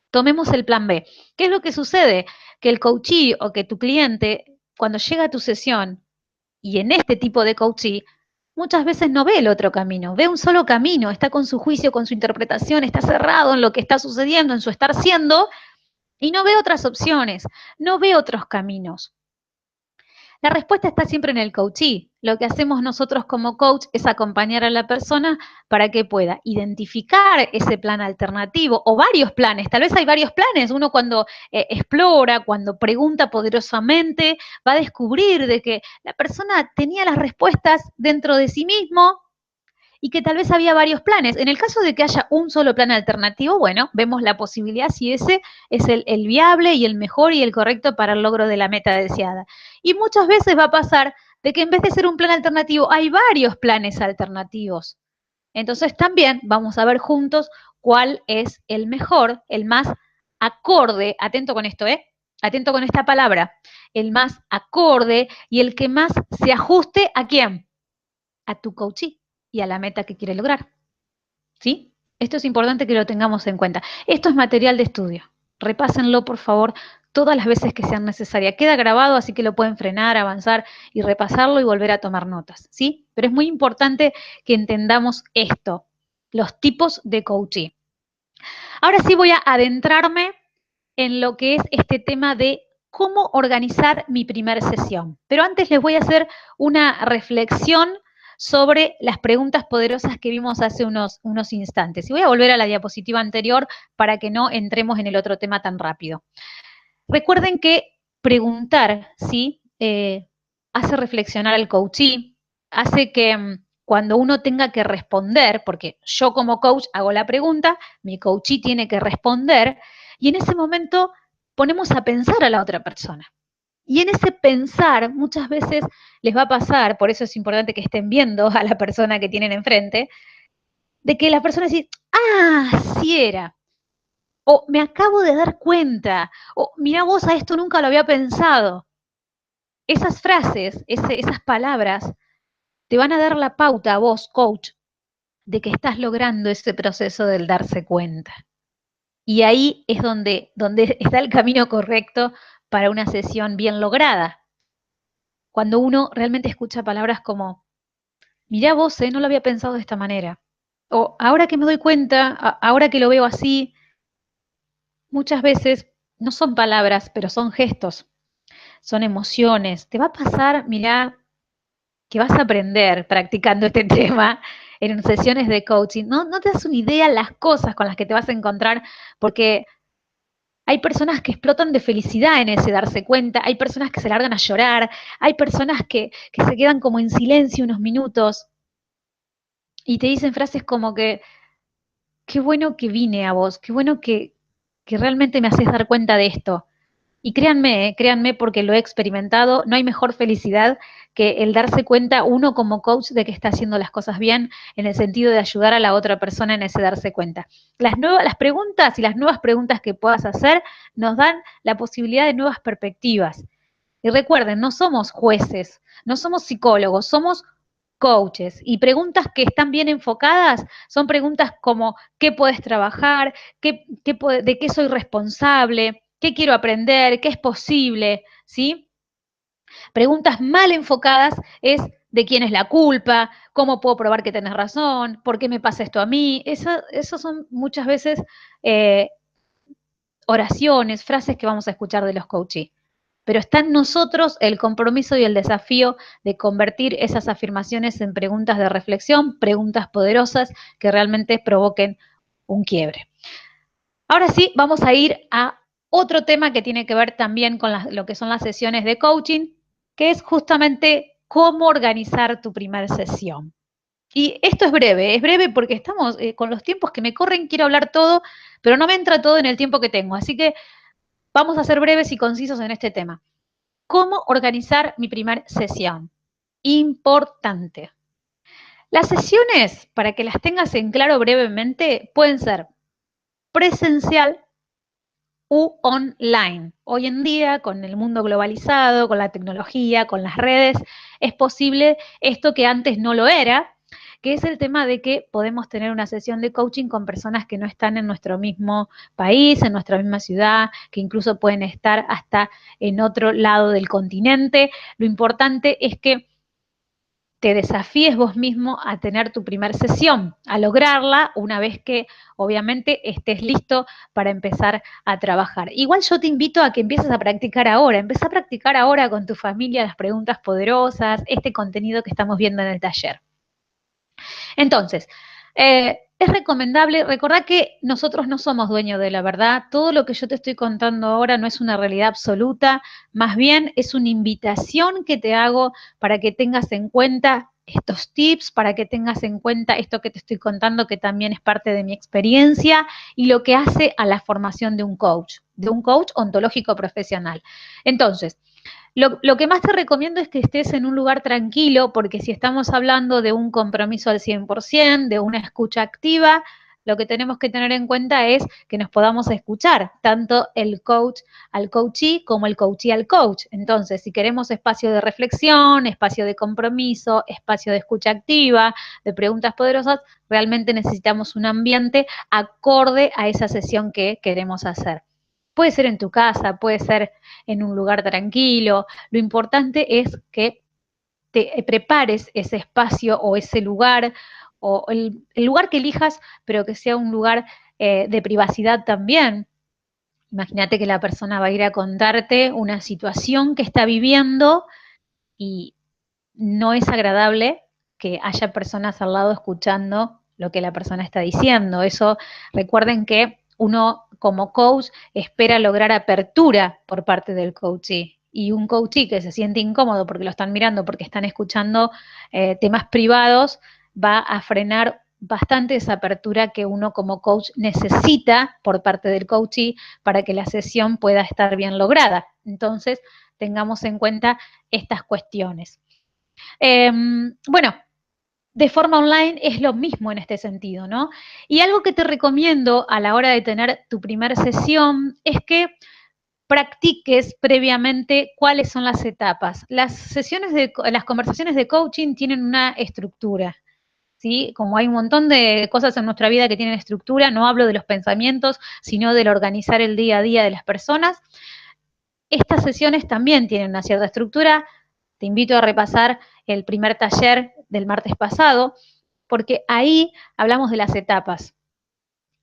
A: Tomemos el plan B. ¿Qué es lo que sucede? Que el coachee o que tu cliente, cuando llega a tu sesión, y en este tipo de coachee, muchas veces no ve el otro camino, ve un solo camino, está con su juicio, con su interpretación, está cerrado en lo que está sucediendo, en su estar siendo, y no ve otras opciones, no ve otros caminos. La respuesta está siempre en el coachee. Lo que hacemos nosotros como coach es acompañar a la persona para que pueda identificar ese plan alternativo o varios planes. Tal vez hay varios planes. Uno cuando explora, cuando pregunta poderosamente, va a descubrir de que la persona tenía las respuestas dentro de sí mismo y que tal vez había varios planes. En el caso de que haya un solo plan alternativo, bueno, vemos la posibilidad si ese es el viable y el mejor y el correcto para el logro de la meta deseada. Y muchas veces va a pasar de que en vez de ser un plan alternativo, hay varios planes alternativos. Entonces también vamos a ver juntos cuál es el mejor, el más acorde, atento con esto, atento con esta palabra, el más acorde y el que más se ajuste ¿a quién? A tu coachee y a la meta que quiere lograr. ¿Sí? Esto es importante que lo tengamos en cuenta. Esto es material de estudio. Repásenlo, por favor, todas las veces que sean necesarias. Queda grabado, así que lo pueden frenar, avanzar y repasarlo y volver a tomar notas. ¿Sí? Pero es muy importante que entendamos esto, los tipos de coaching. Ahora sí voy a adentrarme en lo que es este tema de cómo organizar mi primera sesión. Pero antes les voy a hacer una reflexión sobre las preguntas poderosas que vimos hace unos instantes. Y voy a volver a la diapositiva anterior para que no entremos en el otro tema tan rápido. Recuerden que preguntar, ¿sí? Hace reflexionar al coachee, hace que cuando uno tenga que responder, porque yo como coach hago la pregunta, mi coachee tiene que responder, y en ese momento ponemos a pensar a la otra persona. Y en ese pensar muchas veces les va a pasar, por eso es importante que estén viendo a la persona que tienen enfrente, de que la persona dice, ah, sí era, o me acabo de dar cuenta, o mira vos, a esto nunca lo había pensado. Esas frases, esas palabras, te van a dar la pauta a vos, coach, de que estás logrando ese proceso del darse cuenta. Y ahí es donde está el camino correcto para una sesión bien lograda. Cuando uno realmente escucha palabras como, mirá vos, no lo había pensado de esta manera. O ahora que me doy cuenta, ahora que lo veo así, muchas veces no son palabras, pero son gestos, son emociones. Te va a pasar, mirá, que vas a aprender practicando este tema en sesiones de coaching. No te das una idea las cosas con las que te vas a encontrar, porque hay personas que explotan de felicidad en ese darse cuenta, hay personas que se largan a llorar, hay personas que se quedan como en silencio unos minutos y te dicen frases como que, qué bueno que vine a vos, qué bueno que realmente me haces dar cuenta de esto. Y créanme porque lo he experimentado, no hay mejor felicidad que el darse cuenta uno como coach de que está haciendo las cosas bien en el sentido de ayudar a la otra persona en ese darse cuenta. Las preguntas y las nuevas preguntas que puedas hacer nos dan la posibilidad de nuevas perspectivas. Y recuerden, no somos jueces, no somos psicólogos, somos coaches. Y preguntas que están bien enfocadas son preguntas como ¿qué puedes trabajar? ¿De qué soy responsable? ¿Qué quiero aprender? ¿Qué es posible? ¿Sí? Preguntas mal enfocadas es ¿de quién es la culpa? ¿Cómo puedo probar que tenés razón? ¿Por qué me pasa esto a mí? Esas son muchas veces oraciones, frases que vamos a escuchar de los coaches. Pero está en nosotros el compromiso y el desafío de convertir esas afirmaciones en preguntas de reflexión, preguntas poderosas que realmente provoquen un quiebre. Ahora sí, vamos a ir a otro tema que tiene que ver también con lo que son las sesiones de coaching, que es justamente cómo organizar tu primera sesión. Y esto es breve porque estamos con los tiempos que me corren, quiero hablar todo, pero no me entra todo en el tiempo que tengo. Así que vamos a ser breves y concisos en este tema. ¿Cómo organizar mi primera sesión? Importante. Las sesiones, para que las tengas en claro brevemente, pueden ser presencial u online. Hoy en día, con el mundo globalizado, con la tecnología, con las redes, es posible esto que antes no lo era, que es el tema de que podemos tener una sesión de coaching con personas que no están en nuestro mismo país, en nuestra misma ciudad, que incluso pueden estar hasta en otro lado del continente. Lo importante es que te desafíes vos mismo a tener tu primer sesión, a lograrla una vez que obviamente estés listo para empezar a trabajar. Igual yo te invito a que empieces a practicar ahora, empezá a practicar ahora con tu familia las preguntas poderosas, este contenido que estamos viendo en el taller. Entonces, es recomendable, recordar que nosotros no somos dueños de la verdad, todo lo que yo te estoy contando ahora no es una realidad absoluta, más bien es una invitación que te hago para que tengas en cuenta estos tips, para que tengas en cuenta esto que te estoy contando, que también es parte de mi experiencia y lo que hace a la formación de un coach ontológico profesional. Entonces, lo que más te recomiendo es que estés en un lugar tranquilo, porque si estamos hablando de un compromiso al 100%, de una escucha activa, lo que tenemos que tener en cuenta es que nos podamos escuchar, tanto el coach al coachee como el coachee al coach. Entonces, si queremos espacio de reflexión, espacio de compromiso, espacio de escucha activa, de preguntas poderosas, realmente necesitamos un ambiente acorde a esa sesión que queremos hacer. Puede ser en tu casa, puede ser en un lugar tranquilo. Lo importante es que te prepares ese espacio o ese lugar o el lugar que elijas, pero que sea un lugar de privacidad también. Imagínate que la persona va a ir a contarte una situación que está viviendo y no es agradable que haya personas al lado escuchando lo que la persona está diciendo. Eso, recuerden que uno como coach espera lograr apertura por parte del coachee. Y un coachee que se siente incómodo porque lo están mirando, porque están escuchando temas privados, va a frenar bastante esa apertura que uno como coach necesita por parte del coachee para que la sesión pueda estar bien lograda. Entonces, tengamos en cuenta estas cuestiones. Bueno, de forma online es lo mismo en este sentido, ¿no? Y algo que te recomiendo a la hora de tener tu primera sesión es que practiques previamente cuáles son las etapas. Las conversaciones de coaching tienen una estructura, ¿sí? Como hay un montón de cosas en nuestra vida que tienen estructura, no hablo de los pensamientos, sino del organizar el día a día de las personas. Estas sesiones también tienen una cierta estructura. Te invito a repasar el primer taller del martes pasado, porque ahí hablamos de las etapas.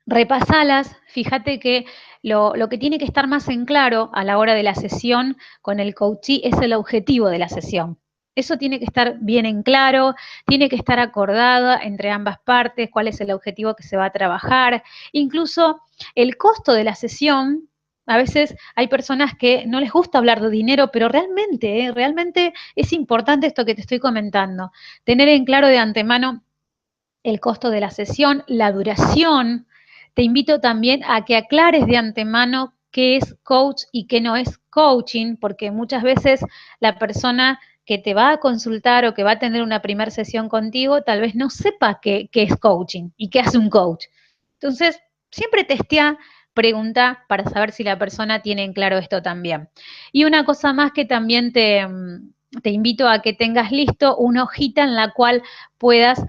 A: Repasalas, fíjate que lo que tiene que estar más en claro a la hora de la sesión con el coachee es el objetivo de la sesión. Eso tiene que estar bien en claro, tiene que estar acordada entre ambas partes, cuál es el objetivo que se va a trabajar. Incluso el costo de la sesión, a veces hay personas que no les gusta hablar de dinero, pero realmente es importante esto que te estoy comentando. Tener en claro de antemano el costo de la sesión, la duración. Te invito también a que aclares de antemano qué es coach y qué no es coaching, porque muchas veces la persona que te va a consultar o que va a tener una primera sesión contigo tal vez no sepa qué es coaching y qué hace un coach. Entonces, siempre testea, pregunta para saber si la persona tiene en claro esto también. Y una cosa más que también te invito a que tengas listo una hojita en la cual puedas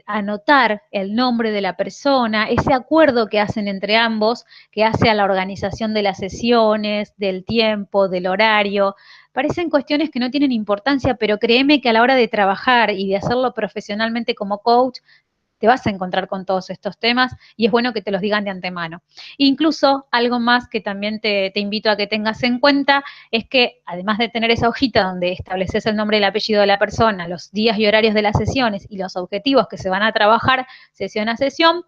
A: anotar el nombre de la persona, ese acuerdo que hacen entre ambos, que hace a la organización de las sesiones, del tiempo, del horario. Parecen cuestiones que no tienen importancia, pero créeme que a la hora de trabajar y de hacerlo profesionalmente como coach, te vas a encontrar con todos estos temas y es bueno que te los digan de antemano. Incluso algo más que también te invito a que tengas en cuenta es que además de tener esa hojita donde estableces el nombre y el apellido de la persona, los días y horarios de las sesiones y los objetivos que se van a trabajar sesión a sesión,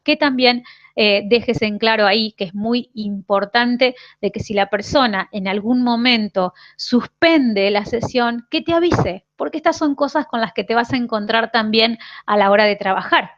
A: que también dejes en claro ahí que es muy importante de que si la persona en algún momento suspende la sesión, que te avise, porque estas son cosas con las que te vas a encontrar también a la hora de trabajar.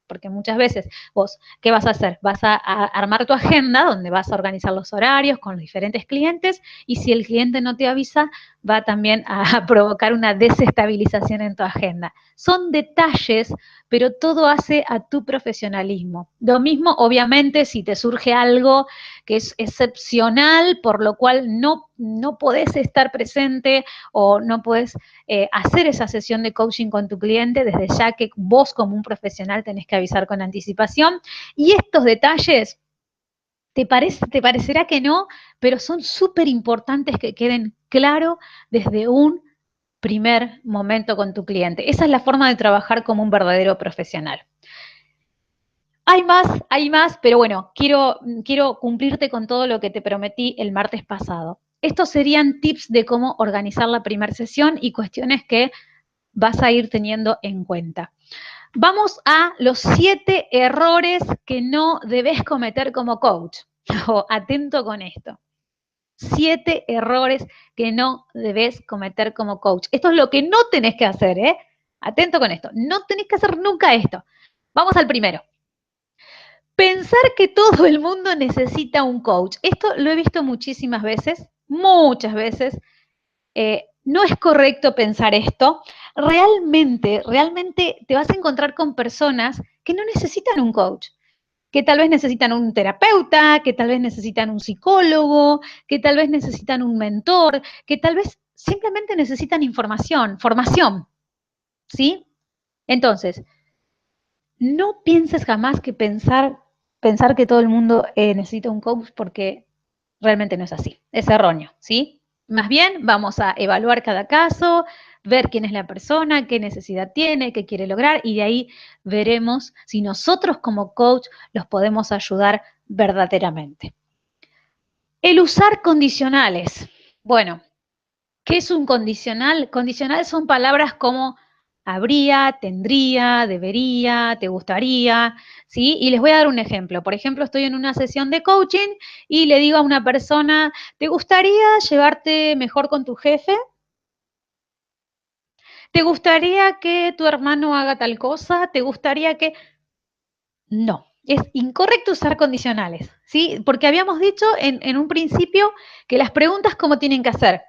A: Porque muchas veces vos, ¿qué vas a hacer? Vas a armar tu agenda donde vas a organizar los horarios con los diferentes clientes y si el cliente no te avisa, va también a provocar una desestabilización en tu agenda. Son detalles, pero todo hace a tu profesionalismo. Lo mismo, obviamente, si te surge algo que es excepcional, por lo cual no podés estar presente o no podés hacer esa sesión de coaching con tu cliente, desde ya que vos como un profesional tenés que avisar con anticipación. Y estos detalles, te parecerá que no, pero son súper importantes que queden claro desde un primer momento con tu cliente. Esa es la forma de trabajar como un verdadero profesional. Hay más, pero bueno, quiero cumplirte con todo lo que te prometí el martes pasado. Estos serían tips de cómo organizar la primera sesión y cuestiones que vas a ir teniendo en cuenta. Vamos a los 7 errores que no debes cometer como coach. Atento con esto. 7 errores que no debes cometer como coach. Esto es lo que no tenés que hacer, ¿eh? Atento con esto. No tenés que hacer nunca esto. Vamos al primero. Pensar que todo el mundo necesita un coach. Esto lo he visto muchísimas veces, muchas veces. No es correcto pensar esto. Realmente te vas a encontrar con personas que no necesitan un coach, que tal vez necesitan un terapeuta, que tal vez necesitan un psicólogo, que tal vez necesitan un mentor, que tal vez simplemente necesitan información, formación, ¿sí? Entonces, no pienses jamás que pensar que todo el mundo necesita un coach porque realmente no es así, es erróneo, ¿sí? Más bien vamos a evaluar cada caso, ver quién es la persona, qué necesidad tiene, qué quiere lograr y de ahí veremos si nosotros como coach los podemos ayudar verdaderamente. El usar condicionales. Bueno, ¿qué es un condicional? Condicional son palabras como habría, tendría, debería, te gustaría, ¿sí? Y les voy a dar un ejemplo. Por ejemplo, estoy en una sesión de coaching y le digo a una persona, ¿te gustaría llevarte mejor con tu jefe? ¿Te gustaría que tu hermano haga tal cosa? ¿Te gustaría que...? No, es incorrecto usar condicionales, ¿sí? Porque habíamos dicho en un principio que las preguntas, ¿cómo tienen que ser?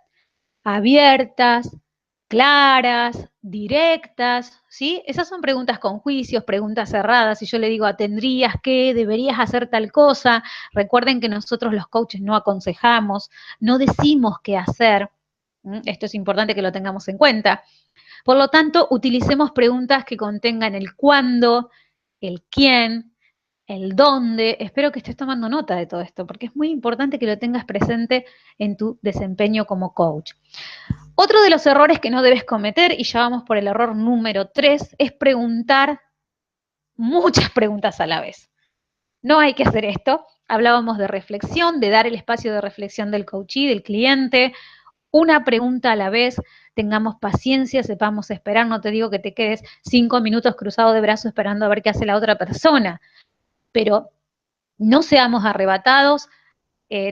A: Abiertas, claras, directas, ¿sí? Esas son preguntas con juicios, preguntas cerradas. Si yo le digo, ¿tendrías que, deberías hacer tal cosa? Recuerden que nosotros los coaches no aconsejamos, no decimos qué hacer. Esto es importante que lo tengamos en cuenta. Por lo tanto, utilicemos preguntas que contengan el cuándo, el quién, el dónde. Espero que estés tomando nota de todo esto, porque es muy importante que lo tengas presente en tu desempeño como coach. Otro de los errores que no debes cometer, y ya vamos por el error número 3, es preguntar muchas preguntas a la vez. No hay que hacer esto. Hablábamos de reflexión, de dar el espacio de reflexión del coachee, del cliente, una pregunta a la vez, tengamos paciencia, sepamos esperar, no te digo que te quedes 5 minutos cruzado de brazos esperando a ver qué hace la otra persona, pero no seamos arrebatados,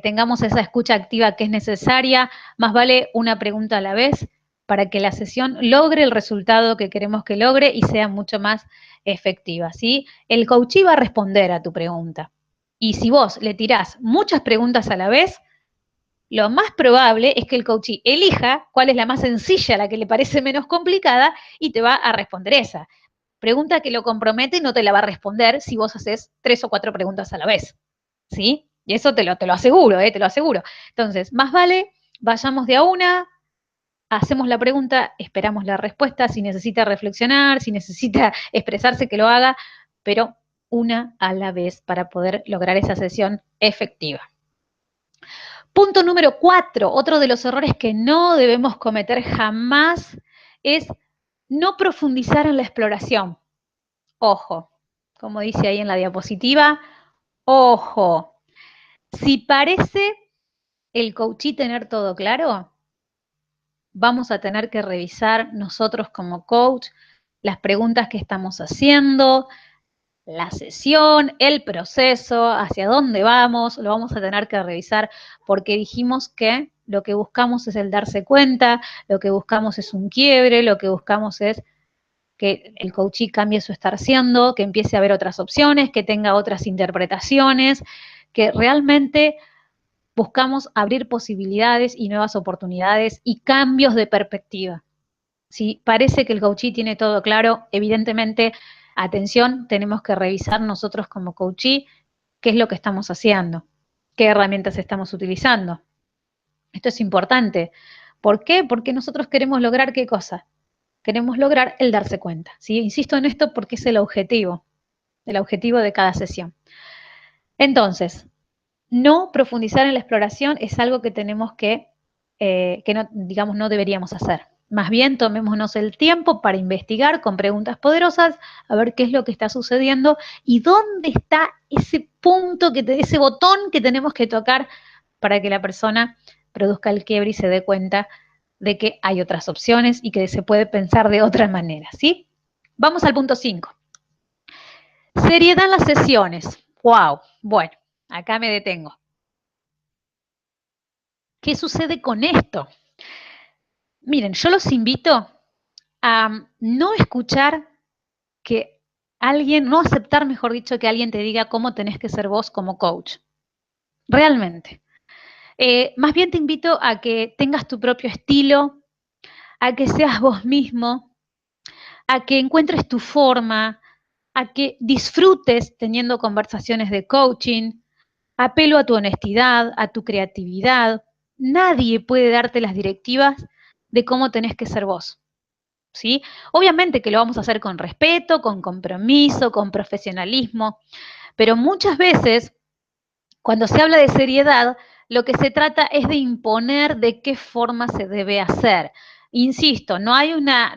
A: tengamos esa escucha activa que es necesaria, más vale una pregunta a la vez para que la sesión logre el resultado que queremos que logre y sea mucho más efectiva, ¿sí? El coachee va a responder a tu pregunta. Y si vos le tirás muchas preguntas a la vez, lo más probable es que el coachee elija cuál es la más sencilla, la que le parece menos complicada, y te va a responder esa. Pregunta que lo compromete y no te la va a responder si vos haces 3 o 4 preguntas a la vez, ¿sí? Y eso te lo aseguro, te lo aseguro. Entonces, más vale, vayamos de a una, hacemos la pregunta, esperamos la respuesta, si necesita reflexionar, si necesita expresarse, que lo haga, pero una a la vez para poder lograr esa sesión efectiva. Punto número 4, otro de los errores que no debemos cometer jamás es no profundizar en la exploración. Ojo, como dice ahí en la diapositiva, ojo. Si parece el coachee tener todo claro, vamos a tener que revisar nosotros como coach las preguntas que estamos haciendo, la sesión, el proceso, hacia dónde vamos, lo vamos a tener que revisar porque dijimos que lo que buscamos es el darse cuenta, lo que buscamos es un quiebre, lo que buscamos es que el coachee cambie su estar siendo, que empiece a ver otras opciones, que tenga otras interpretaciones, que realmente buscamos abrir posibilidades y nuevas oportunidades y cambios de perspectiva. Si parece que el coachee tiene todo claro, evidentemente, atención, tenemos que revisar nosotros como coachee qué es lo que estamos haciendo, qué herramientas estamos utilizando. Esto es importante. ¿Por qué? Porque nosotros queremos lograr ¿qué cosa? Queremos lograr el darse cuenta. ¿Sí? Insisto en esto porque es el objetivo de cada sesión. Entonces, no profundizar en la exploración es algo que tenemos que no, digamos, no deberíamos hacer. Más bien, tomémonos el tiempo para investigar con preguntas poderosas, a ver qué es lo que está sucediendo y dónde está ese punto, ese botón que tenemos que tocar para que la persona produzca el quiebre y se dé cuenta de que hay otras opciones y que se puede pensar de otra manera, ¿sí? Vamos al punto 5. Seriedad en las sesiones. ¡Wow! Bueno, acá me detengo. ¿Qué sucede con esto? Miren, yo los invito a no escuchar que alguien, no aceptar, mejor dicho, que alguien te diga cómo tenés que ser vos como coach. Realmente. Más bien te invito a que tengas tu propio estilo, a que seas vos mismo, a que encuentres tu forma, a que disfrutes teniendo conversaciones de coaching. Apelo a tu honestidad, a tu creatividad. Nadie puede darte las directivas de cómo tenés que ser vos. ¿Sí? Obviamente que lo vamos a hacer con respeto, con compromiso, con profesionalismo, pero muchas veces, cuando se habla de seriedad, lo que se trata es de imponer de qué forma se debe hacer. Insisto, no hay una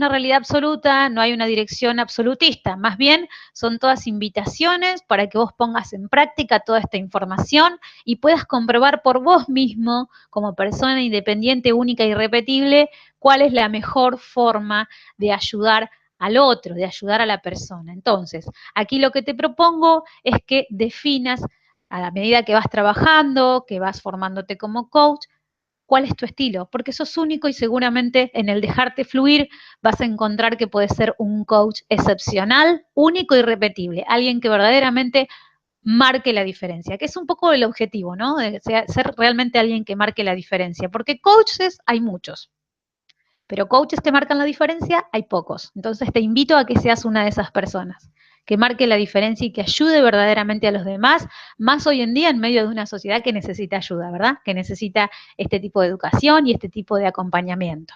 A: realidad absoluta, no hay una dirección absolutista, más bien son todas invitaciones para que vos pongas en práctica toda esta información y puedas comprobar por vos mismo, como persona independiente, única y irrepetible, cuál es la mejor forma de ayudar al otro, de ayudar a la persona. Entonces, aquí lo que te propongo es que definas a la medida que vas trabajando, que vas formándote como coach, cuál es tu estilo, porque sos único y seguramente en el dejarte fluir vas a encontrar que puedes ser un coach excepcional, único y repetible, alguien que verdaderamente marque la diferencia, que es un poco el objetivo, ¿no? De ser realmente alguien que marque la diferencia, porque coaches hay muchos, pero coaches que marcan la diferencia hay pocos. Entonces te invito a que seas una de esas personas, que marque la diferencia y que ayude verdaderamente a los demás, más hoy en día en medio de una sociedad que necesita ayuda, ¿verdad? Que necesita este tipo de educación y este tipo de acompañamiento.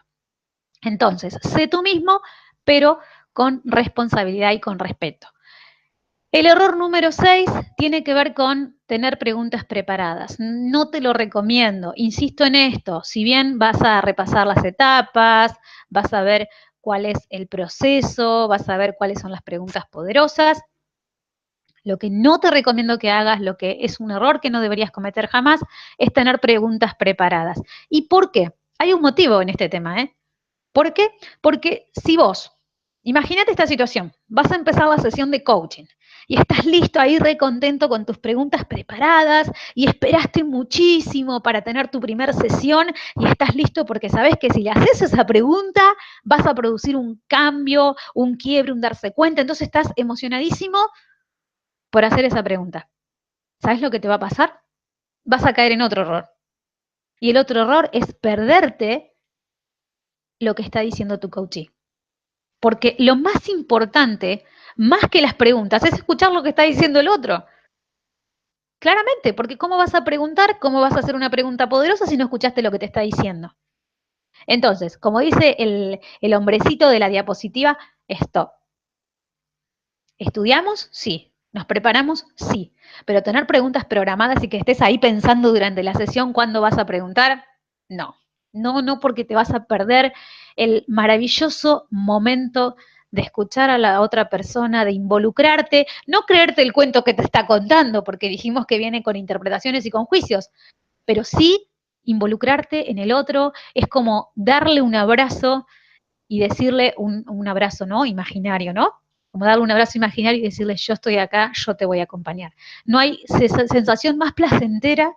A: Entonces, sé tú mismo, pero con responsabilidad y con respeto. El error número 6 tiene que ver con tener preguntas preparadas. No te lo recomiendo, insisto en esto, si bien vas a repasar las etapas, vas a ver cuál es el proceso, vas a ver cuáles son las preguntas poderosas, lo que no te recomiendo que hagas, lo que es un error que no deberías cometer jamás, es tener preguntas preparadas. ¿Y por qué? Hay un motivo en este tema, ¿eh? ¿Por qué? Porque si vos, imagínate esta situación, vas a empezar la sesión de coaching y estás listo ahí re contento con tus preguntas preparadas y esperaste muchísimo para tener tu primera sesión y estás listo porque sabes que si le haces esa pregunta vas a producir un cambio, un quiebre, un darse cuenta, entonces estás emocionadísimo por hacer esa pregunta. ¿Sabes lo que te va a pasar? Vas a caer en otro error. Y el otro error es perderte lo que está diciendo tu coachee. Porque lo más importante, más que las preguntas, es escuchar lo que está diciendo el otro. Claramente, porque ¿cómo vas a preguntar, cómo vas a hacer una pregunta poderosa si no escuchaste lo que te está diciendo? Entonces, como dice el hombrecito de la diapositiva, stop. ¿Estudiamos? Sí. ¿Nos preparamos? Sí. Pero tener preguntas programadas y que estés ahí pensando durante la sesión cuándo vas a preguntar, no. No, porque te vas a perder el maravilloso momento de escuchar a la otra persona, de involucrarte, no creerte el cuento que te está contando, porque dijimos que viene con interpretaciones y con juicios, pero sí involucrarte en el otro, es como darle un abrazo y decirle un abrazo, ¿no? Imaginario, ¿no? Como darle un abrazo imaginario y decirle, yo estoy acá, yo te voy a acompañar. No hay sensación más placentera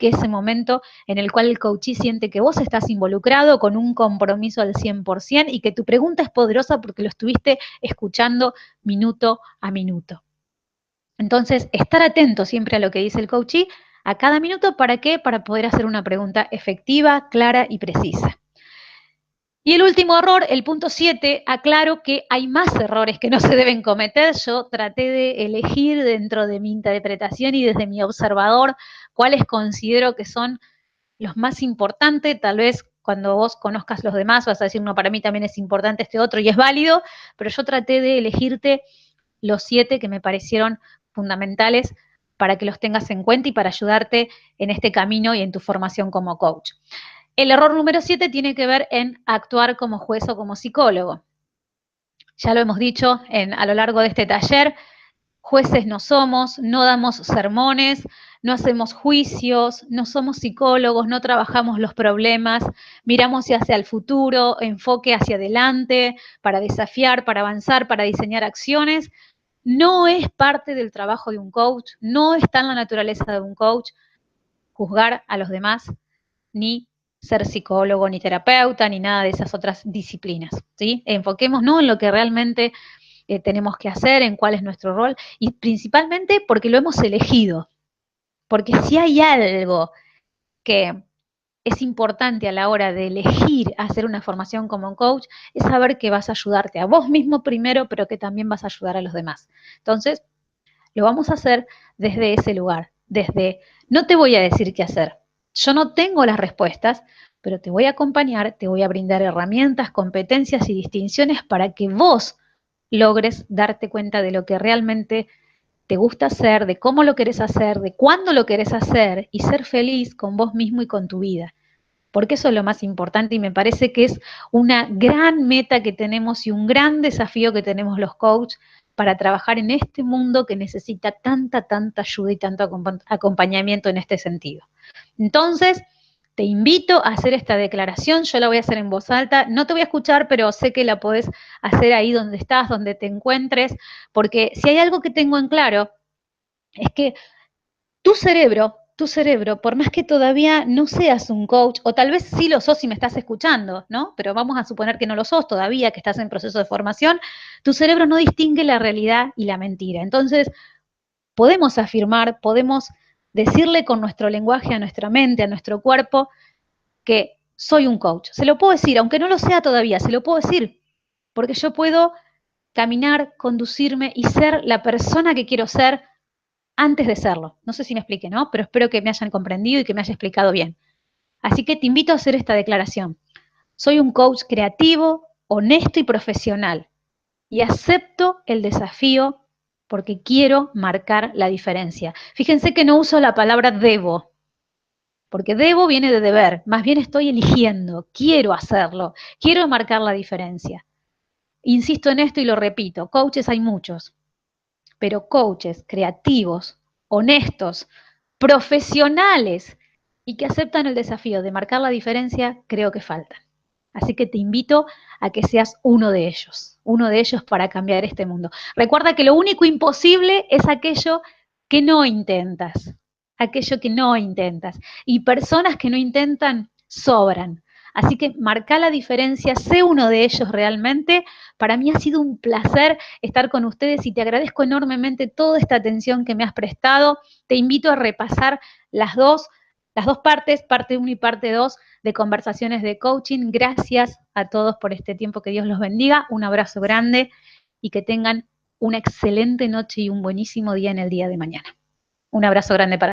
A: que ese momento en el cual el coachee siente que vos estás involucrado con un compromiso al 100% y que tu pregunta es poderosa porque lo estuviste escuchando minuto a minuto. Entonces, estar atento siempre a lo que dice el coachee a cada minuto, ¿para qué? Para poder hacer una pregunta efectiva, clara y precisa. Y el último error, el punto 7, aclaro que hay más errores que no se deben cometer. Yo traté de elegir dentro de mi interpretación y desde mi observador cuáles considero que son los más importantes. Tal vez cuando vos conozcas los demás vas a decir, no, para mí también es importante este otro y es válido, pero yo traté de elegirte los 7 que me parecieron fundamentales para que los tengas en cuenta y para ayudarte en este camino y en tu formación como coach. El error número 7 tiene que ver en actuar como juez o como psicólogo. Ya lo hemos dicho a lo largo de este taller, jueces no somos, no damos sermones, no hacemos juicios, no somos psicólogos, no trabajamos los problemas, miramos hacia el futuro, enfoque hacia adelante, para desafiar, para avanzar, para diseñar acciones. No es parte del trabajo de un coach, no está en la naturaleza de un coach juzgar a los demás, ni ser psicólogo, ni terapeuta, ni nada de esas otras disciplinas, ¿sí? Enfoquémonos en lo que realmente tenemos que hacer, en cuál es nuestro rol, y principalmente porque lo hemos elegido. Porque si hay algo que es importante a la hora de elegir hacer una formación como un coach, es saber que vas a ayudarte a vos mismo primero, pero que también vas a ayudar a los demás. Entonces, lo vamos a hacer desde ese lugar, desde, no te voy a decir qué hacer, yo no tengo las respuestas, pero te voy a acompañar, te voy a brindar herramientas, competencias y distinciones para que vos logres darte cuenta de lo que realmente te gusta hacer, de cómo lo querés hacer, de cuándo lo querés hacer y ser feliz con vos mismo y con tu vida. Porque eso es lo más importante y me parece que es una gran meta que tenemos y un gran desafío que tenemos los coaches para trabajar en este mundo que necesita tanta ayuda y tanto acompañamiento en este sentido. Entonces, te invito a hacer esta declaración, yo la voy a hacer en voz alta, no te voy a escuchar, pero sé que la podés hacer ahí donde estás, donde te encuentres, porque si hay algo que tengo en claro, es que tu cerebro, por más que todavía no seas un coach, o tal vez sí lo sos si me estás escuchando, ¿no? Pero vamos a suponer que no lo sos todavía, que estás en proceso de formación, tu cerebro no distingue la realidad y la mentira. Entonces, podemos afirmar, podemos decirle con nuestro lenguaje a nuestra mente, a nuestro cuerpo, que soy un coach. Se lo puedo decir, aunque no lo sea todavía, se lo puedo decir, porque yo puedo caminar, conducirme y ser la persona que quiero ser antes de serlo. No sé si me expliqué, ¿no? Pero espero que me hayan comprendido y que me haya explicado bien. Así que te invito a hacer esta declaración. Soy un coach creativo, honesto y profesional y acepto el desafío porque quiero marcar la diferencia. Fíjense que no uso la palabra debo, porque debo viene de deber, más bien estoy eligiendo, quiero hacerlo, quiero marcar la diferencia. Insisto en esto y lo repito, coaches hay muchos, pero coaches creativos, honestos, profesionales y que aceptan el desafío de marcar la diferencia, creo que faltan. Así que te invito a que seas uno de ellos para cambiar este mundo. Recuerda que lo único imposible es aquello que no intentas, Y personas que no intentan sobran. Así que marca la diferencia, sé uno de ellos realmente. Para mí ha sido un placer estar con ustedes y te agradezco enormemente toda esta atención que me has prestado. Te invito a repasar las dos partes, parte 1 y parte 2 de conversaciones de coaching. Gracias a todos por este tiempo, que Dios los bendiga. Un abrazo grande y que tengan una excelente noche y un buenísimo día en el día de mañana. Un abrazo grande para